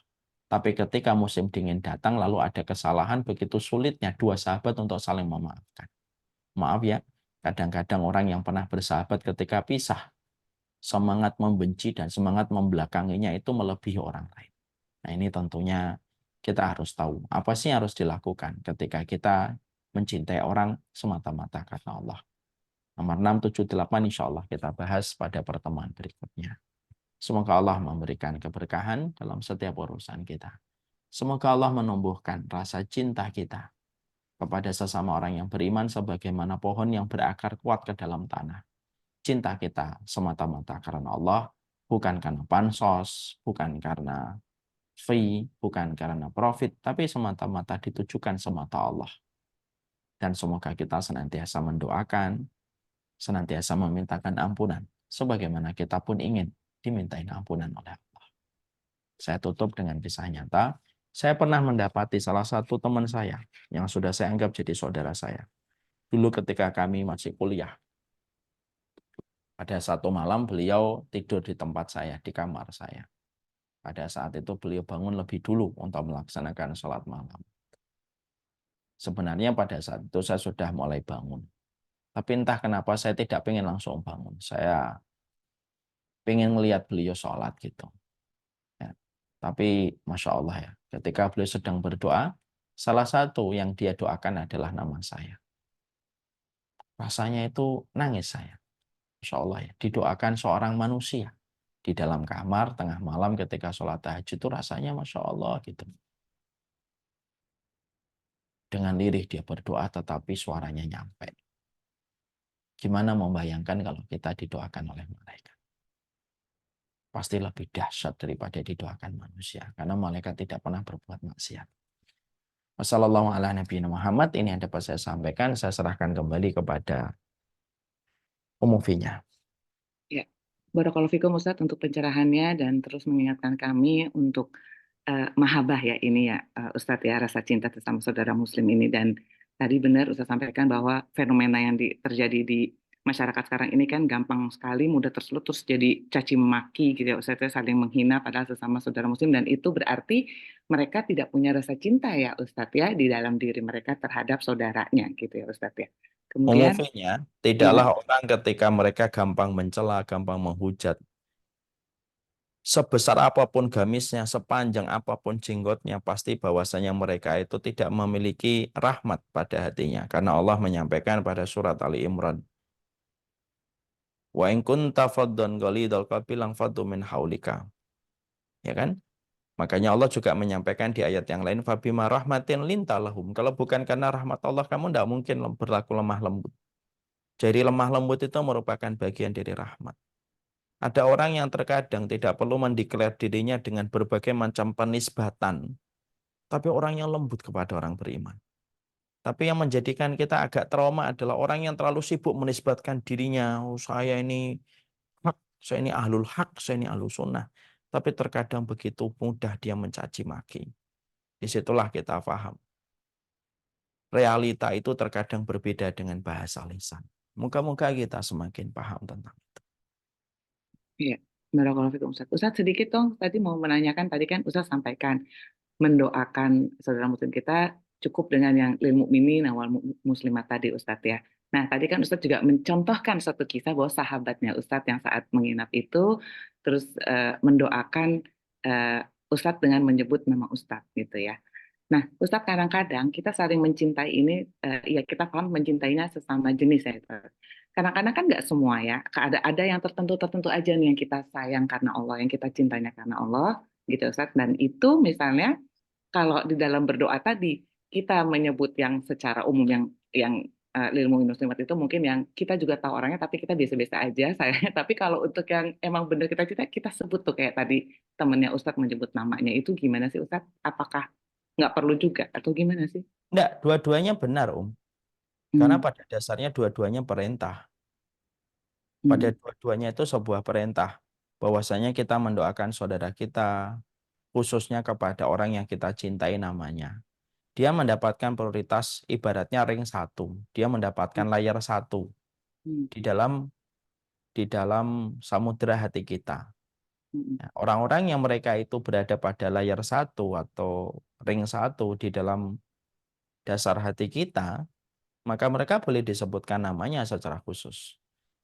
Tapi ketika musim dingin datang, lalu ada kesalahan, begitu sulitnya dua sahabat untuk saling memaafkan. Maaf ya, kadang-kadang orang yang pernah bersahabat ketika pisah, semangat membenci dan semangat membelakanginya itu melebihi orang lain. Nah, ini tentunya kita harus tahu apa sih yang harus dilakukan ketika kita mencintai orang semata-mata karena Allah. Nomor 6, 7, 8 insya Allah kita bahas pada pertemuan berikutnya. Semoga Allah memberikan keberkahan dalam setiap urusan kita. Semoga Allah menumbuhkan rasa cinta kita kepada sesama orang yang beriman sebagaimana pohon yang berakar kuat ke dalam tanah. Cinta kita semata-mata karena Allah, bukan karena pansos, bukan karena fee, bukan karena profit, tapi semata-mata ditujukan semata Allah. Dan semoga kita senantiasa mendoakan, senantiasa memintakan ampunan, sebagaimana kita pun ingin dimintain ampunan oleh Allah. Saya tutup dengan kisah nyata. Saya pernah mendapati salah satu teman saya yang sudah saya anggap jadi saudara saya. Dulu ketika kami masih kuliah, pada satu malam beliau tidur di tempat saya, di kamar saya. Pada saat itu beliau bangun lebih dulu untuk melaksanakan sholat malam. Sebenarnya pada saat itu saya sudah mulai bangun. Tapi entah kenapa saya tidak ingin langsung bangun. Saya ingin melihat beliau sholat gitu. Ya. Tapi Masya Allah ya, ketika beliau sedang berdoa, salah satu yang dia doakan adalah nama saya. Rasanya itu nangis saya. Masya Allah ya, didoakan seorang manusia. Di dalam kamar, tengah malam ketika sholat tahajud itu rasanya Masya Allah gitu. Dengan lirih dia berdoa tetapi suaranya nyampe. Gimana membayangkan kalau kita didoakan oleh malaikat? Pasti lebih dahsyat daripada didoakan manusia. Karena malaikat tidak pernah berbuat maksiat. Wassalamualaikum warahmatullahi wabarakatuh. Ini yang dapat saya sampaikan. Saya serahkan kembali kepada Umufinya. Ya, Barakallahu fikum Ustadz untuk pencerahannya dan terus mengingatkan kami untuk mahabbah ya ini ya Ustadz ya, rasa cinta sesama saudara muslim ini. Dan tadi benar Ustadz sampaikan bahwa fenomena yang terjadi di masyarakat sekarang ini kan gampang sekali mudah tersulut terus jadi caci maki gitu ya Ustadz ya, saling menghina padahal sesama saudara muslim, dan itu berarti mereka tidak punya rasa cinta ya Ustadz ya di dalam diri mereka terhadap saudaranya gitu ya Ustadz ya. Kemudian Umufinya, gimana? tidaklah orang ketika mereka gampang mencela, gampang menghujat, sebesar apapun gamisnya, sepanjang apapun jenggotnya, pasti bahwasanya mereka itu tidak memiliki rahmat pada hatinya. Karena Allah menyampaikan pada surat Ali Imran, Wa in kunta faddan ghalidhal qalbi langfaddu min haulika. Ya kan? Makanya Allah juga menyampaikan di ayat yang lain, Fabima rahmatin lintalahum. Kalau bukan karena rahmat Allah, kamu tidak mungkin berlaku lemah lembut. Jadi lemah lembut itu merupakan bagian dari rahmat. Ada orang yang terkadang tidak perlu mendeklar dirinya dengan berbagai macam penisbatan. Tapi orang yang lembut kepada orang beriman. Tapi yang menjadikan kita agak trauma adalah orang yang terlalu sibuk menisbatkan dirinya. Oh, saya ini hak, saya ini ahlul hak, saya ini ahlul sunnah. Tapi terkadang begitu mudah dia mencaci maki. Disitulah kita paham. Realita itu terkadang berbeda dengan bahasa lisan. Moga-moga kita semakin paham tentang itu. Iya, barakallahu fikum Ustaz. Ustaz sedikit dong, tadi mau menanyakan, tadi kan Ustaz sampaikan mendoakan saudara muslim kita cukup dengan yang lil mukminin awal muslimat tadi Ustaz ya. Nah, tadi kan Ustaz juga mencontohkan satu kisah bahwa sahabatnya Ustaz yang saat menginap itu terus mendoakan eh, Ustaz dengan menyebut nama Ustaz gitu ya. Nah, Ustadz kadang-kadang kita saling mencintai ini, ya kita paham mencintainya sesama jenis ya. Ustadz. Kadang-kadang kan nggak semua ya, ada yang tertentu-tertentu aja nih yang kita sayang karena Allah, yang kita cintainya karena Allah, gitu Ustadz. Dan itu misalnya kalau di dalam berdoa tadi kita menyebut yang secara umum yang lil mu'min muslimat itu mungkin yang kita juga tahu orangnya tapi kita biasa-biasa aja sayangnya. Tapi kalau untuk yang emang benar kita sebut tuh kayak tadi temennya Ustadz menyebut namanya, itu gimana sih Ustadz? Apakah nggak perlu juga atau gimana sih? Enggak, dua-duanya benar, Karena Hmm, pada dasarnya dua-duanya perintah. Pada hmm, dua-duanya itu sebuah perintah. Bahwasanya kita mendoakan saudara kita, khususnya kepada orang yang kita cintai namanya. Dia mendapatkan prioritas ibaratnya ring satu. Dia mendapatkan layar satu hmm, di dalam samudera hati kita. hmm, Nah, orang-orang yang mereka itu berada pada layar satu atau ring satu di dalam dasar hati kita, maka mereka boleh disebutkan namanya secara khusus.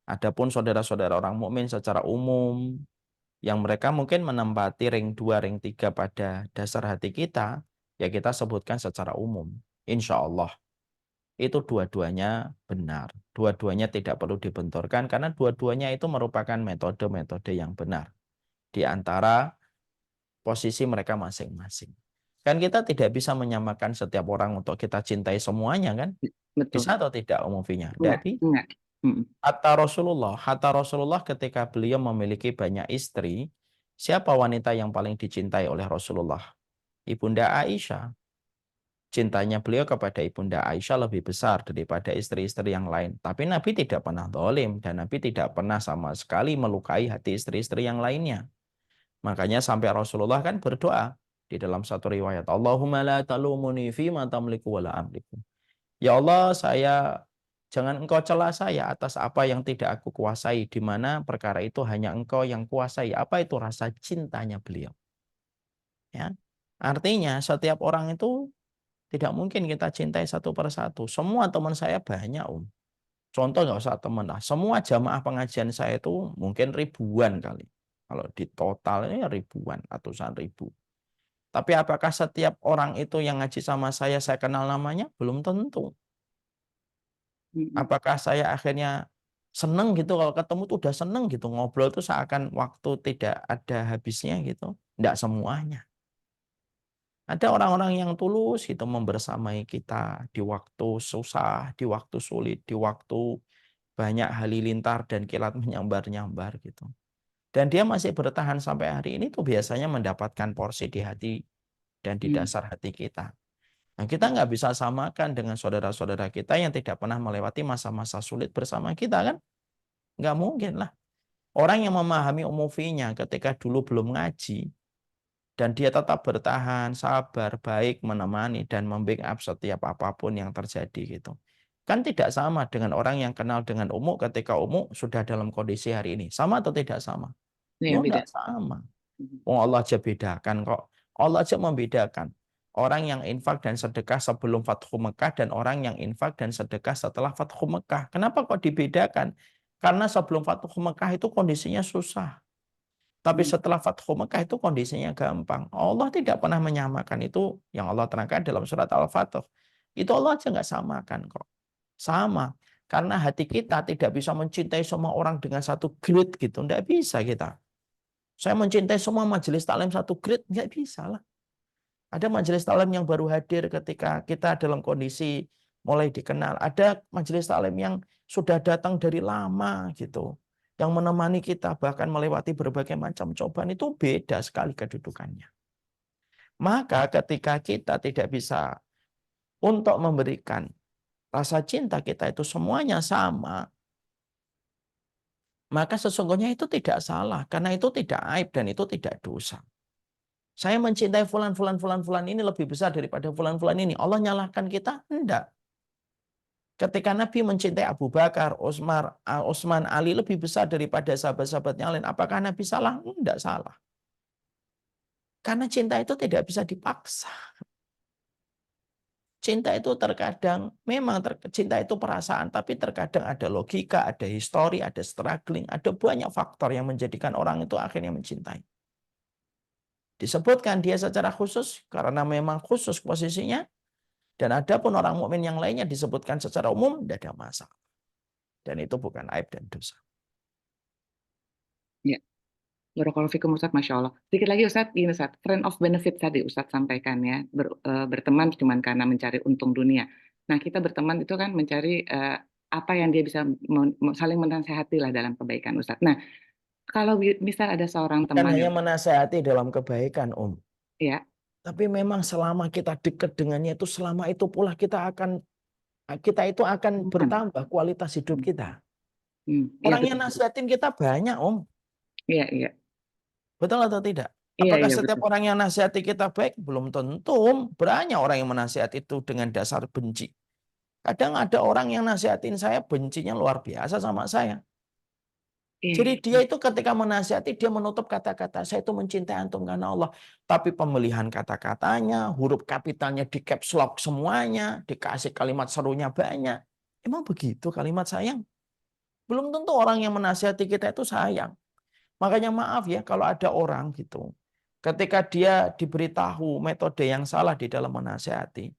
Adapun saudara-saudara orang mukmin secara umum yang mereka mungkin menempati ring 2, ring 3 pada dasar hati kita, ya kita sebutkan secara umum. Insya Allah itu dua-duanya benar. Dua-duanya tidak perlu dibenturkan karena dua-duanya itu merupakan metode-metode yang benar di antara posisi mereka masing-masing. Kan kita tidak bisa menyamakan setiap orang untuk kita cintai semuanya kan? Betul. Bisa atau tidak umuminya? Enggak, Tidak. enggak. Mm-mm. Hatta Rasulullah ketika beliau memiliki banyak istri, siapa wanita yang paling dicintai oleh Rasulullah? Ibunda Aisyah. Cintanya beliau kepada Ibunda Aisyah lebih besar daripada istri-istri yang lain. Tapi Nabi tidak pernah zalim dan Nabi tidak pernah sama sekali melukai hati istri-istri yang lainnya. Makanya sampai Rasulullah kan berdoa di dalam satu riwayat, Allahumma la talumuni fima tamliku wala amliku. Ya Allah, jangan engkau cela saya atas apa yang tidak aku kuasai, di mana perkara itu hanya engkau yang kuasai. Apa itu rasa cintanya beliau? Ya. Artinya setiap orang itu tidak mungkin kita cintai satu persatu. Semua teman saya banyak, Om. Contoh nggak usah teman lah. Semua jamaah pengajian saya itu mungkin ribuan kali. Kalau di total ini ribuan, ratusan ribu. Tapi apakah setiap orang itu yang ngaji sama saya kenal namanya? Belum tentu. Mm-mm. Apakah saya akhirnya seneng gitu kalau ketemu tuh udah seneng gitu. Ngobrol tuh seakan waktu tidak ada habisnya gitu. Tidak semuanya. Ada orang-orang yang tulus gitu membersamai kita di waktu susah, di waktu sulit, di waktu banyak halilintar dan kilat menyambar-nyambar gitu. Dan dia masih bertahan sampai hari ini tuh biasanya mendapatkan porsi di hati dan di Mm. dasar hati kita. Nah, kita nggak bisa samakan dengan saudara-saudara kita yang tidak pernah melewati masa-masa sulit bersama kita kan? Nggak mungkin lah. Orang yang memahami umufinya ketika dulu belum ngaji, dan dia tetap bertahan, sabar, baik, menemani, dan membackup setiap apapun yang terjadi gitu. Kan tidak sama dengan orang yang kenal dengan Umu ketika Umu sudah dalam kondisi hari ini. Sama atau tidak sama? Ya, Ya beda. enggak sama. Mm. Oh, Allah aja bedakan kok. Allah aja membedakan. Orang yang infak dan sedekah sebelum Fathu Mekah dan orang yang infak dan sedekah setelah Fathu Mekah. Kenapa kok dibedakan? Karena sebelum Fathu Mekah itu kondisinya susah. Tapi Mm. setelah Fathu Mekah itu kondisinya gampang. Allah tidak pernah menyamakan itu yang Allah terangkan dalam surat Al-Fatih. Itu Allah aja nggak samakan kok. Sama. Karena hati kita tidak bisa mencintai semua orang dengan satu grade gitu. Nggak bisa kita. Saya mencintai semua majelis taklim satu grade. Nggak bisa lah. Ada majelis taklim yang baru hadir ketika kita dalam kondisi mulai dikenal. Ada majelis taklim yang sudah datang dari lama gitu. Yang menemani kita bahkan melewati berbagai macam cobaan itu beda sekali kedudukannya. Maka ketika kita tidak bisa untuk memberikan rasa cinta kita itu semuanya sama, maka sesungguhnya itu tidak salah. Karena itu tidak aib dan itu tidak dosa. Saya mencintai fulan, fulan, fulan, fulan ini lebih besar daripada fulan, fulan ini. Allah nyalahkan kita? Enggak. Ketika Nabi mencintai Abu Bakar, Utsman, Ali lebih besar daripada sahabat-sahabat yang lain. Apakah Nabi salah? Enggak salah. Karena cinta itu tidak bisa dipaksa. Cinta itu terkadang, memang cinta itu perasaan, tapi terkadang ada logika, ada histori, ada struggling, ada banyak faktor yang menjadikan orang itu akhirnya mencintai. Disebutkan dia secara khusus karena memang khusus posisinya, dan ada pun orang mukmin yang lainnya disebutkan secara umum, tidak ada masalah. Dan itu bukan aib dan dosa. Ya, Barakallahu fikum Ustadz, Masya Allah. Sedikit lagi Ustadz, ini Ustadz, friend of benefit tadi Ustadz sampaikan ya, berteman cuma karena mencari untung dunia. Nah, kita berteman itu kan mencari apa yang dia bisa saling menasehati lah dalam kebaikan Ustadz. Nah, kalau misal ada seorang Bukan teman hanya yang, menasehati dalam kebaikan, Om. ya, Tapi memang selama kita dekat dengannya itu, selama itu pula kita itu akan teman. bertambah kualitas hidup Hmm, kita. iya Orang yang betul. nasihatin kita banyak, Om. Iya, iya. Betul atau tidak? Iya, Apakah iya setiap betul. orang yang nasihati kita baik? Belum tentu, Om. Banyak orang yang menasihati itu dengan dasar benci. Kadang ada orang yang nasihatin saya bencinya luar biasa sama saya. Iya, Jadi dia iya. itu ketika menasihati, dia menutup kata-kata, saya itu mencintai antum karena Allah. Tapi pemilihan kata-katanya, huruf kapitalnya di caps lock semuanya, dikasih kalimat serunya banyak. Emang begitu kalimat sayang? Belum tentu orang yang menasihati kita itu sayang. Makanya maaf ya kalau ada orang gitu, ketika dia diberitahu metode yang salah di dalam menasihati,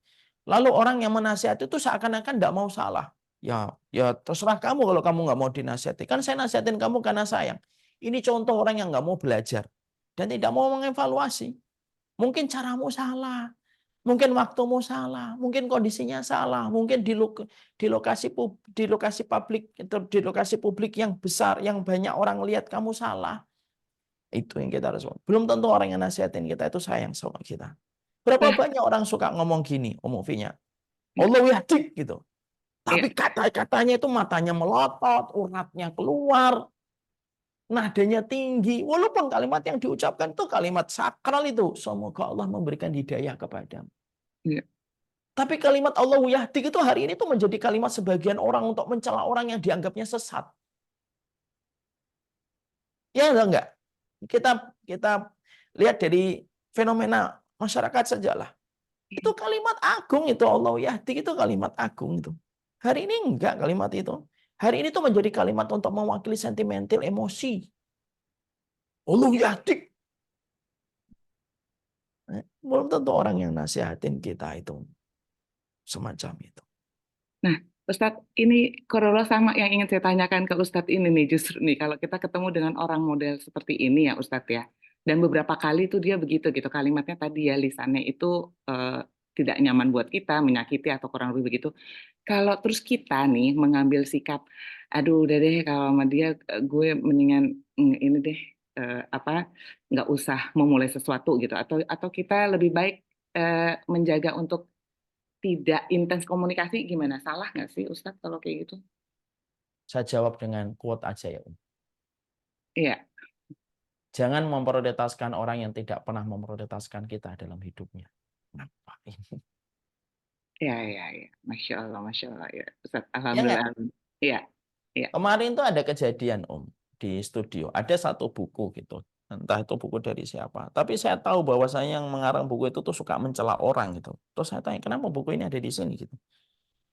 lalu orang yang menasihati itu seakan-akan tidak mau salah. Ya terserah kamu kalau kamu nggak mau dinasihati. Kan saya nasihatin kamu karena sayang. Ini contoh orang yang nggak mau belajar dan tidak mau mengevaluasi. Mungkin caramu salah, mungkin waktumu salah, mungkin kondisinya salah, mungkin di lokasi publik atau di lokasi publik yang besar yang banyak orang lihat kamu salah. Itu yang kita harus. Belum tentu orang yang nasihatin kita itu sayang sama kita. Berapa Nah, banyak orang suka ngomong gini, Finya, ya, Allah yadik gitu. ya, Tapi kata-katanya itu matanya melotot, uratnya keluar, nadanya tinggi. Walaupun kalimat yang diucapkan itu kalimat sakral itu. Semoga Allah memberikan hidayah kepadamu. ya, Tapi kalimat Allah yahdik itu hari ini tuh menjadi kalimat sebagian orang untuk mencela orang yang dianggapnya sesat. Ya enggak? Kita kita lihat dari fenomena masyarakat sajalah. Itu kalimat agung itu Allah yahdik itu kalimat agung itu. Hari ini enggak kalimat itu. Hari ini tuh menjadi kalimat untuk mewakili sentimental emosi. Allah ya. yahdik. Belum tentu orang yang nasihatin kita itu semacam itu. Nah, Ustadz, ini Kororo sama yang ingin saya tanyakan ke Ustadz ini nih, justru nih, kalau kita ketemu dengan orang model seperti ini ya Ustadz ya, dan beberapa kali tuh dia begitu gitu, kalimatnya tadi ya, lisannya itu tidak nyaman buat kita, menyakiti atau kurang lebih begitu. Kalau terus kita nih mengambil sikap, aduh udah deh kalau sama dia gue mendingan ini deh, apa, nggak usah memulai sesuatu gitu, atau kita lebih baik menjaga untuk tidak intens komunikasi gimana? Salah nggak sih Ustadz kalau kayak gitu? Saya jawab dengan quote aja ya. Iya, Jangan memprioritaskan orang yang tidak pernah memprioritaskan kita dalam hidupnya. Ngapain? iya, iya, iya. Masya Allah ya Ustadz. Ya Alhamdulillah. nggak? Iya, iya. Kemarin tuh ada kejadian di studio. Ada satu buku gitu. Entah itu buku dari siapa. Tapi saya tahu bahwasanya yang mengarang buku itu tuh suka mencela orang gitu. Terus saya tanya, kenapa buku ini ada di sini gitu.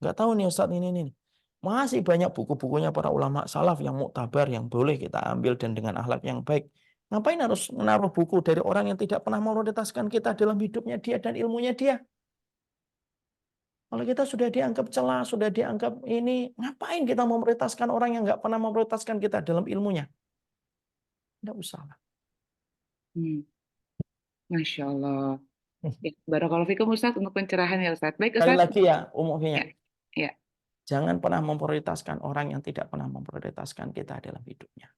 Nggak tahu nih Ustadz ini. Masih banyak buku-bukunya para ulama salaf yang muktabar, yang boleh kita ambil dan dengan akhlak yang baik. Ngapain harus menaruh buku dari orang yang tidak pernah memprioritaskan kita dalam hidupnya dia dan ilmunya dia? Kalau kita sudah dianggap celah, sudah dianggap ini, ngapain kita memprioritaskan orang yang nggak pernah memprioritaskan kita dalam ilmunya? Nggak usah lah. Hmm, Masya Allah. Ya, barakallahu fikum Ustadz untuk pencerahan ya Ustadz. Baik Sekali Ustadz. lagi ya, umumnya, Ya, ya. jangan pernah memprioritaskan orang yang tidak pernah memprioritaskan kita dalam hidupnya.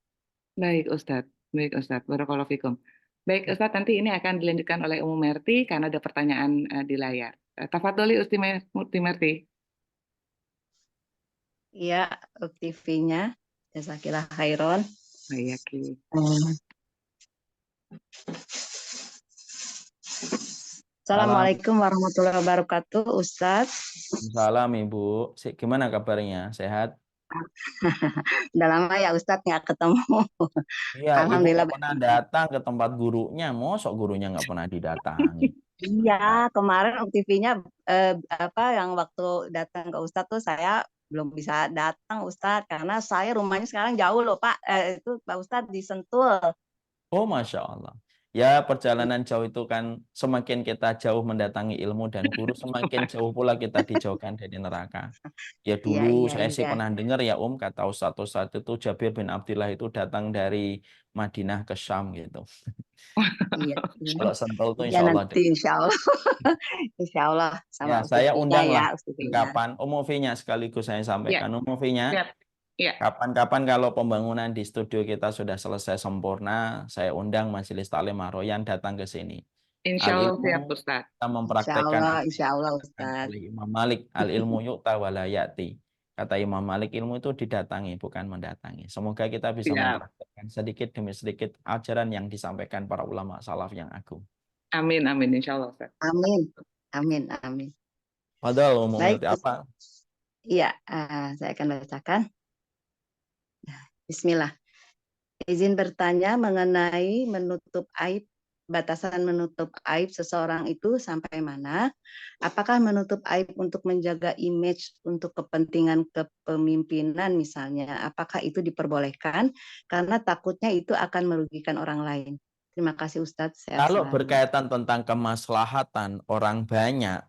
Baik Ustadz. Baik Ustadz. Barakallahu fikum. Baik Ustadz, nanti ini akan dilanjutkan oleh Ummu Merti karena ada pertanyaan di layar. Tafadholi Ukti Merti. Iya, TV-nya. Jazakillah khairon. Baik, Salam. Assalamualaikum warahmatullahi wabarakatuh, Ustadz. Salam Ibu. Gimana kabarnya? Sehat? Udah lama ya Ustadz nggak ketemu. Iya, Ibu Alhamdulillah. nggak pernah datang ke tempat gurunya. Mosok gurunya nggak pernah didatangi. Iya, Nah, kemarin TV-nya apa yang waktu datang ke Ustadz tuh saya belum bisa datang Ustadz karena saya rumahnya sekarang jauh loh Pak. Itu Pak Ustadz di Sentul. oh, Masya Allah. Ya, perjalanan jauh itu kan semakin kita jauh mendatangi ilmu dan guru, semakin jauh pula kita dijauhkan dari neraka. Ya Iya, dulu iya, saya sih iya. pernah dengar ya kata Ustadz itu Jabir bin Abdullah itu datang dari Madinah ke Syam gitu. Iya, iya. Kalau Sentul itu Iya insya Allah nanti dekat. insya Allah. Insya Allah sama Ya, saya TV-nya undang ya, lah TV-nya. kapan. V-nya sekaligus saya ya, sampaikan. V-nya siap. Ya, kapan-kapan kalau pembangunan di studio kita sudah selesai sempurna, saya undang Majelis Taklim Ar-Royan datang ke sini. insya Al Allah ilmu siap Ustadz. kita mempraktekkan apa Insya yang Allah dikatakan Ustadz. oleh Imam Malik. Al ilmu yu'ta wa la ya'ti. Kata Imam Malik, ilmu itu didatangi, bukan mendatangi. Semoga kita bisa Siap. mempraktekkan sedikit demi sedikit ajaran yang disampaikan para ulama salaf yang agung. Amin, amin, insya Allah Ustadz. Amin. Amin. Amin. Padahal umumnya Baik, apa? iya, saya akan bacakan. Bismillah. Izin bertanya mengenai menutup aib batasan menutup aib seseorang itu sampai mana? Apakah menutup aib untuk menjaga image untuk kepentingan kepemimpinan misalnya? Apakah itu diperbolehkan? Karena takutnya itu akan merugikan orang lain. Terima kasih Ustadz, sehat Kalau selalu. berkaitan tentang kemaslahatan orang banyak,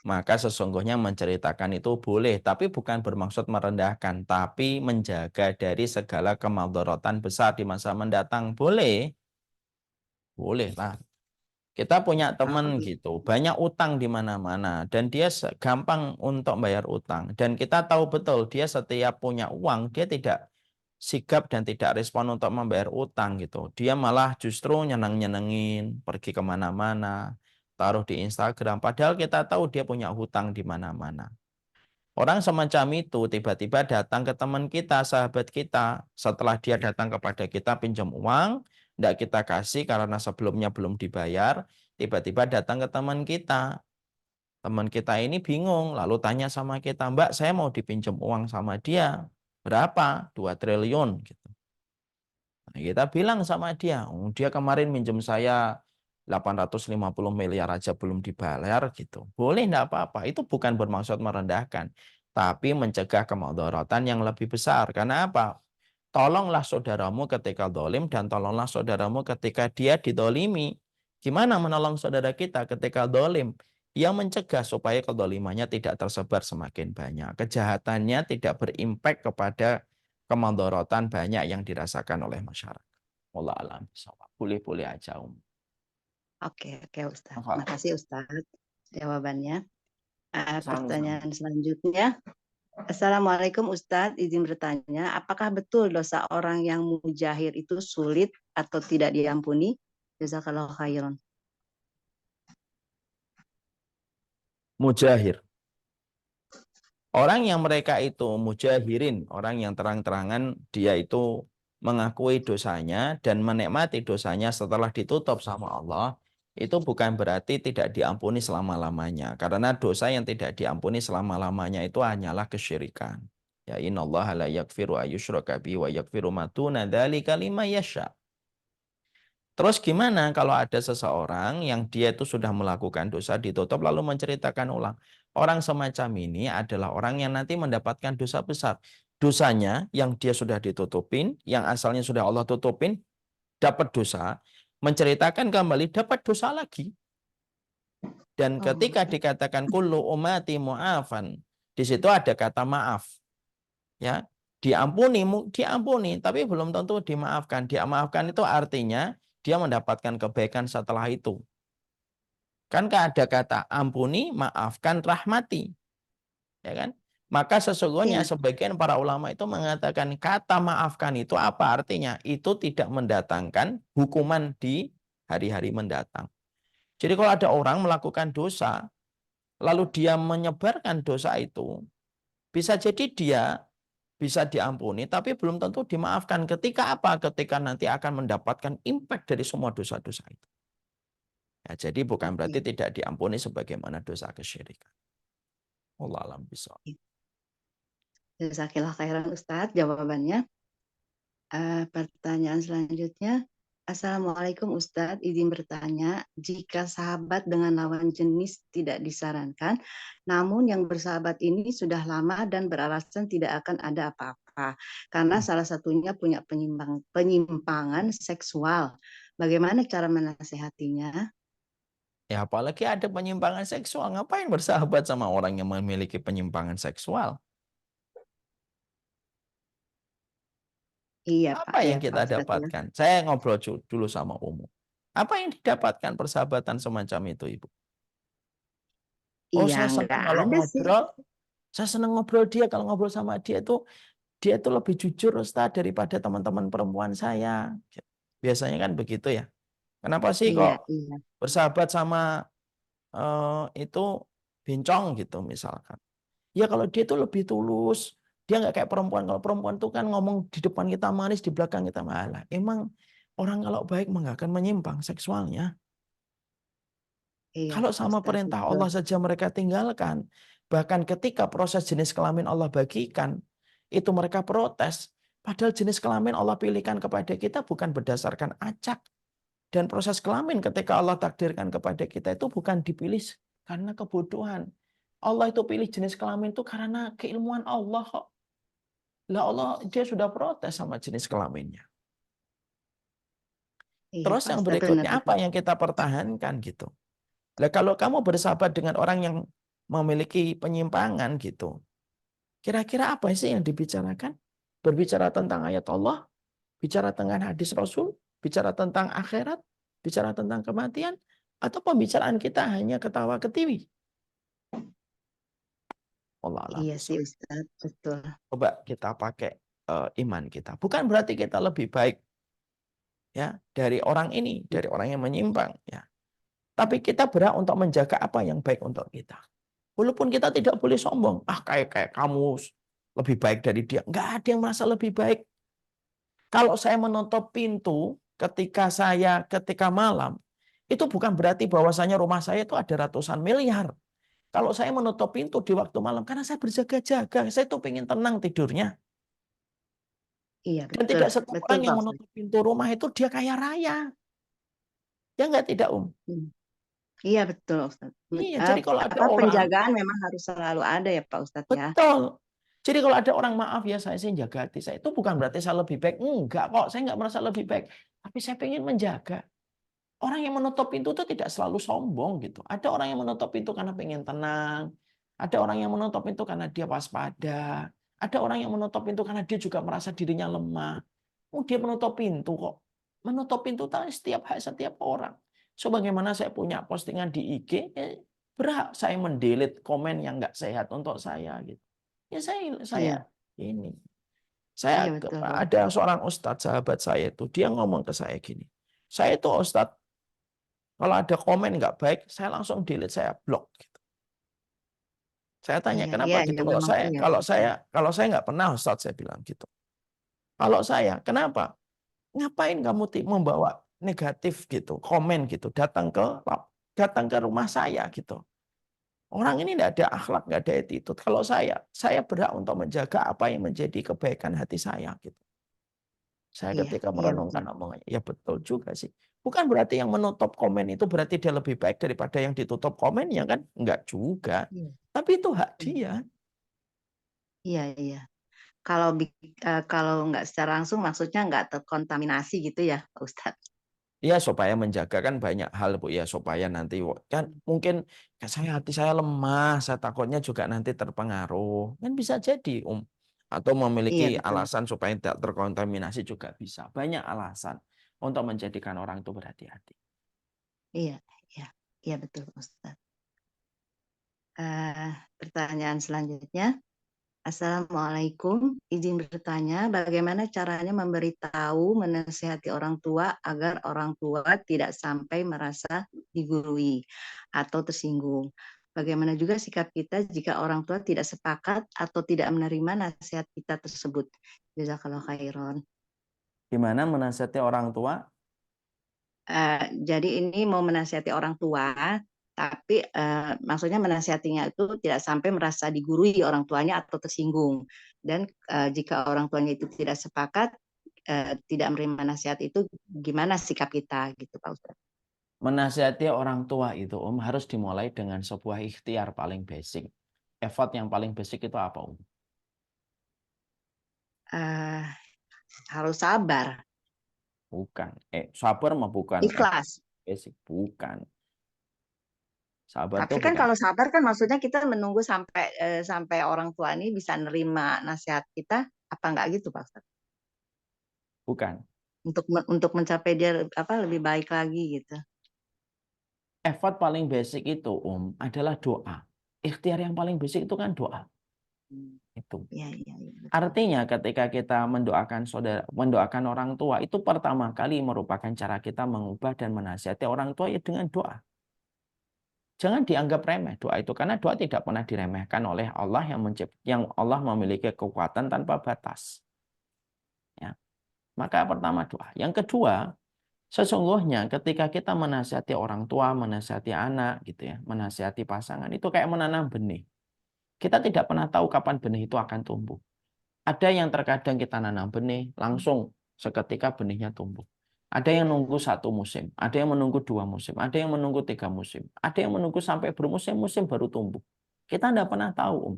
maka sesungguhnya menceritakan itu boleh, tapi bukan bermaksud merendahkan, tapi menjaga dari segala kemadharatan besar di masa mendatang. Boleh, boleh lah. Kita punya teman gitu, banyak utang di mana-mana, dan dia gampang untuk bayar utang. Dan kita tahu betul, dia setiap punya uang, dia tidak sigap dan tidak respon untuk membayar utang gitu. Dia malah justru nyeneng-nyenengin, pergi kemana-mana, taruh di Instagram. Padahal kita tahu dia punya hutang di mana-mana. Orang semacam itu tiba-tiba datang ke teman kita, sahabat kita. Setelah dia datang kepada kita pinjam uang, tidak kita kasih karena sebelumnya belum dibayar. Tiba-tiba datang ke teman kita. Teman kita ini bingung, lalu tanya sama kita, Mbak, saya mau dipinjam uang sama dia. Berapa? 2 triliun. Gitu. Nah, kita bilang sama dia, "Oh, dia kemarin minjem saya 850 miliar aja belum dibayar gitu." Boleh, enggak apa-apa. Itu bukan bermaksud merendahkan, tapi mencegah kemudaratan yang lebih besar. Karena apa? Tolonglah saudaramu ketika dolim dan tolonglah saudaramu ketika dia didolimi. Gimana menolong saudara kita ketika dolim? Yang mencegah supaya kedolimannya tidak tersebar semakin banyak. Kejahatannya tidak berimpak kepada kemudaratan banyak yang dirasakan oleh masyarakat. Wallah alam bisawab. Boleh-boleh aja, Oke, Ustadz. Terima kasih Ustadz jawabannya. Sama-sama. Pertanyaan selanjutnya. Assalamualaikum Ustadz, izin bertanya, apakah betul dosa orang yang mujahir itu sulit atau tidak diampuni? Jazakallahu khairan. Mujahir. Orang yang mereka itu mujahirin, orang yang terang-terangan dia itu mengakui dosanya dan menikmati dosanya setelah ditutup sama Allah, itu bukan berarti tidak diampuni selama-lamanya. Karena dosa yang tidak diampuni selama-lamanya itu hanyalah kesyirikan. Ya innallaha la yaghfiru ayyushraka bihi wa yaghfiru ma duna dzalika liman yasha. Terus gimana kalau ada seseorang yang dia itu sudah melakukan dosa ditutup lalu menceritakan ulang. Orang semacam ini adalah orang yang nanti mendapatkan dosa besar. Dosanya yang dia sudah ditutupin, yang asalnya sudah Allah tutupin, dapat dosa, menceritakan kembali dapat dosa lagi. Dan ketika dikatakan kullu ummati mu'afan, di situ ada kata maaf. Ya, diampuni, diampuni, tapi belum tentu dimaafkan. Dimaafkan itu artinya dia mendapatkan kebaikan setelah itu. Kan ada kata ampuni, maafkan, rahmati. Ya kan? Maka sesungguhnya sebagian para ulama itu mengatakan kata maafkan itu apa artinya? Itu tidak mendatangkan hukuman di hari-hari mendatang. Jadi kalau ada orang melakukan dosa, lalu dia menyebarkan dosa itu, bisa jadi dia bisa diampuni, tapi belum tentu dimaafkan. Ketika apa? Ketika nanti akan mendapatkan impact dari semua dosa-dosa itu. Ya, jadi bukan berarti tidak diampuni sebagaimana dosa kesyirikan. Wallahu a'lam bishawab. Jazakallahu khairan Ustadz jawabannya. Pertanyaan selanjutnya. Assalamualaikum Ustadz, izin bertanya, jika sahabat dengan lawan jenis tidak disarankan, namun yang bersahabat ini sudah lama dan beralasan tidak akan ada apa-apa, karena salah satunya punya penyimpangan seksual. Bagaimana cara menasehatinya? Ya apalagi ada penyimpangan seksual, ngapain bersahabat sama orang yang memiliki penyimpangan seksual? Iya Pak, Apa iya yang Pak kita Ustadz. Ya. dapatkan? Saya ngobrol dulu sama Umu. Apa yang didapatkan persahabatan semacam itu, Ibu? Oh, Iya, saya nggak senang kalau ada sih. ngobrol. Saya senang ngobrol dia, kalau ngobrol sama dia itu lebih jujur, Ustaz, daripada teman-teman perempuan saya. Biasanya kan begitu ya. Kenapa sih Iya, kok iya. bersahabat sama itu bencong gitu misalkan. Ya kalau dia itu lebih tulus, dia nggak kayak perempuan. Kalau perempuan itu kan ngomong di depan kita manis, di belakang kita malah. Emang orang kalau baik nggak akan menyimpang seksualnya. Iya Kalau Pak sama Ustadz, perintah betul. Allah saja mereka tinggalkan. Bahkan ketika proses jenis kelamin Allah bagikan, itu mereka protes. Padahal jenis kelamin Allah pilihkan kepada kita bukan berdasarkan acak. Dan proses kelamin ketika Allah takdirkan kepada kita itu bukan dipilih karena kebodohan. Allah itu pilih jenis kelamin itu karena keilmuan Allah kok. Lah Allah dia sudah protes sama jenis kelaminnya. Iya, Terus Pak yang Ustadz, berikutnya apa benar-benar. yang kita pertahankan gitu. Lah kalau kamu bersahabat dengan orang yang memiliki penyimpangan gitu. Kira-kira apa sih yang dibicarakan? Berbicara tentang ayat Allah, bicara tentang hadis Rasul, bicara tentang akhirat, bicara tentang kematian, atau pembicaraan kita hanya ketawa ketiwi? Allah alam. Iya sih Ustadz, betul. Coba kita pakai iman kita. Bukan berarti kita lebih baik ya dari orang ini, dari orang yang menyimpang ya. Tapi kita berhak untuk menjaga apa yang baik untuk kita. Walaupun kita tidak boleh sombong. Ah kayak kamu lebih baik dari dia. Nggak ada yang merasa lebih baik. Kalau saya menutup pintu ketika malam, itu bukan berarti bahwasanya rumah saya itu ada ratusan miliar. Kalau saya menutup pintu di waktu malam, karena saya berjaga-jaga, saya tuh pengen tenang tidurnya. Iya, Dan betul. tidak setiap Betul, orang Pak yang Ustadz. menutup pintu rumah itu dia kaya raya. Ya nggak tidak, Hmm. Iya, betul, Ustadz. Iya, jadi kalau ada Apa orang, penjagaan memang harus selalu ada ya, Pak Ustadz ya. betul. Jadi kalau ada orang, maaf ya saya sih jaga hati saya, itu bukan berarti saya lebih baik. Enggak kok, saya nggak merasa lebih baik. Tapi saya pengen menjaga. Orang yang menutup pintu itu tidak selalu sombong gitu. Ada orang yang menutup pintu karena pengen tenang. Ada orang yang menutup pintu karena dia waspada. Ada orang yang menutup pintu karena dia juga merasa dirinya lemah. Oh, dia menutup pintu kok. Menutup pintu setiap hari, setiap orang. So bagaimana saya punya postingan di IG, berhak saya mendelete komen yang nggak sehat untuk saya gitu. Ya saya Iya, ini. iya Saya betul, Pak ada Ustadz. seorang ustadz sahabat saya itu, dia ngomong ke saya gini. Saya itu ustadz, kalau ada komen nggak baik, saya langsung delete, saya blok. Gitu. Saya tanya Iya, iya, kenapa iya gitu? Kalau memang saya, iya, Pak kalau saya, Ustadz. kalau saya nggak pernah Ustadz, saya bilang gitu. Kalau saya, kenapa? Ngapain kamu membawa negatif gitu, komen gitu, datang ke rumah saya gitu. Orang ini nggak ada akhlak, nggak ada attitude. Kalau saya berhak untuk menjaga apa yang menjadi kebaikan hati saya gitu. Saya Iya, ketika iya betul. merenungkan omongannya, ya betul juga sih. Bukan berarti yang menutup komen itu berarti dia lebih baik daripada yang ditutup komen, ya kan? Enggak juga. Iya, Tapi itu hak iya, dia. iya, iya. Kalau nggak secara langsung, maksudnya nggak terkontaminasi gitu ya, Pak Ustadz. Ya supaya menjaga kan banyak hal Bu ya, supaya nanti kan mungkin hati saya lemah, saya takutnya juga nanti terpengaruh. Kan bisa jadi atau memiliki Iya betul. alasan supaya tidak terkontaminasi juga bisa. Banyak alasan untuk menjadikan orang itu berhati-hati. Iya, iya, iya betul, Pak Ustadz. Pertanyaan selanjutnya. Assalamualaikum, izin bertanya, bagaimana caranya memberitahu, menasihati orang tua agar orang tua tidak sampai merasa digurui atau tersinggung? Bagaimana juga sikap kita jika orang tua tidak sepakat atau tidak menerima nasihat kita tersebut? Jazakallah khairan. Gimana menasihati orang tua? Jadi ini mau menasihati orang tua, tapi maksudnya menasihatinya itu tidak sampai merasa digurui orang tuanya atau tersinggung. Dan jika orang tuanya itu tidak sepakat, tidak menerima nasihat itu, gimana sikap kita gitu, Pak Ustadz? Menasihati orang tua itu harus dimulai dengan sebuah ikhtiar paling basic. Effort yang paling basic itu apa Eh, Harus sabar, Bukan. Sabar mah bukan effort ikhlas. basic. Bukan. Sabar Tapi itu kan bukan. kalau sabar kan maksudnya kita menunggu sampai orang tua ini bisa nerima nasihat kita, apa enggak gitu, Pak Ustadz? Bukan. Untuk mencapai dia apa lebih baik lagi gitu. Effort paling basic itu adalah doa. Ikhtiar yang paling basic itu kan doa. Itu. Iya, iya, iya, betul. Artinya ketika kita mendoakan orang tua itu pertama kali merupakan cara kita mengubah dan menasihati orang tua ya dengan doa. Jangan dianggap remeh doa itu karena doa tidak pernah diremehkan oleh Allah yang Allah memiliki kekuatan tanpa batas. Ya. Maka pertama doa. Yang kedua, sesungguhnya ketika kita menasihati orang tua, menasihati anak gitu ya, menasihati pasangan itu kayak menanam benih. Kita tidak pernah tahu kapan benih itu akan tumbuh. Ada yang terkadang kita nanam benih langsung seketika benihnya tumbuh. Ada yang nunggu 1 musim, ada yang menunggu 2 musim, ada yang menunggu 3 musim, ada yang menunggu sampai bermusim-musim baru tumbuh. Kita tidak pernah tahu, Om.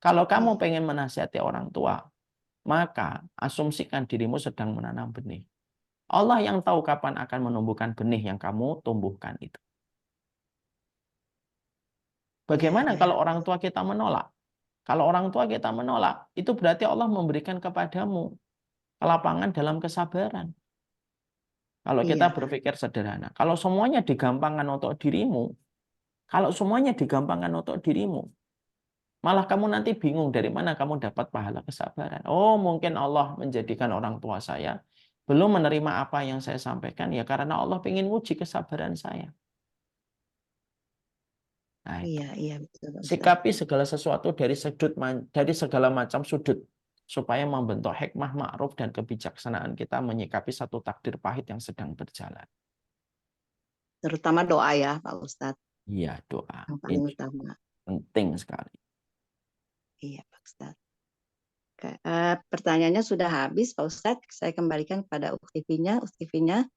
Kalau kamu Iya, pengen menasihati orang tua, maka asumsikan dirimu sedang menanam benih. Allah yang tahu kapan akan menumbuhkan benih yang kamu tumbuhkan itu. iya, Bagaimana iya, kalau orang tua kita menolak? Kalau orang tua kita menolak, itu berarti Allah memberikan kepadamu kelapangan dalam kesabaran. Kalau kita iya, berpikir sederhana, kalau semuanya digampangkan untuk dirimu, kalau semuanya digampangkan untuk dirimu, malah kamu nanti bingung dari mana kamu dapat pahala kesabaran. Oh, mungkin Allah menjadikan orang tua saya belum menerima apa yang saya sampaikan ya karena Allah ingin uji kesabaran saya. Nah, itu. iya, iya, betul Pak Ustadz. Sikapi segala sesuatu dari segala macam sudut supaya membentuk hikmah ma'ruf dan kebijaksanaan kita menyikapi satu takdir pahit yang sedang berjalan. Terutama doa ya Pak Ustadz, Iya, doa. yang paling Ini utama. penting sekali. Iya Pak Ustadz. Oke, pertanyaannya sudah habis Pak Ustadz. Saya kembalikan kepada Uktivinya. Uktivinya,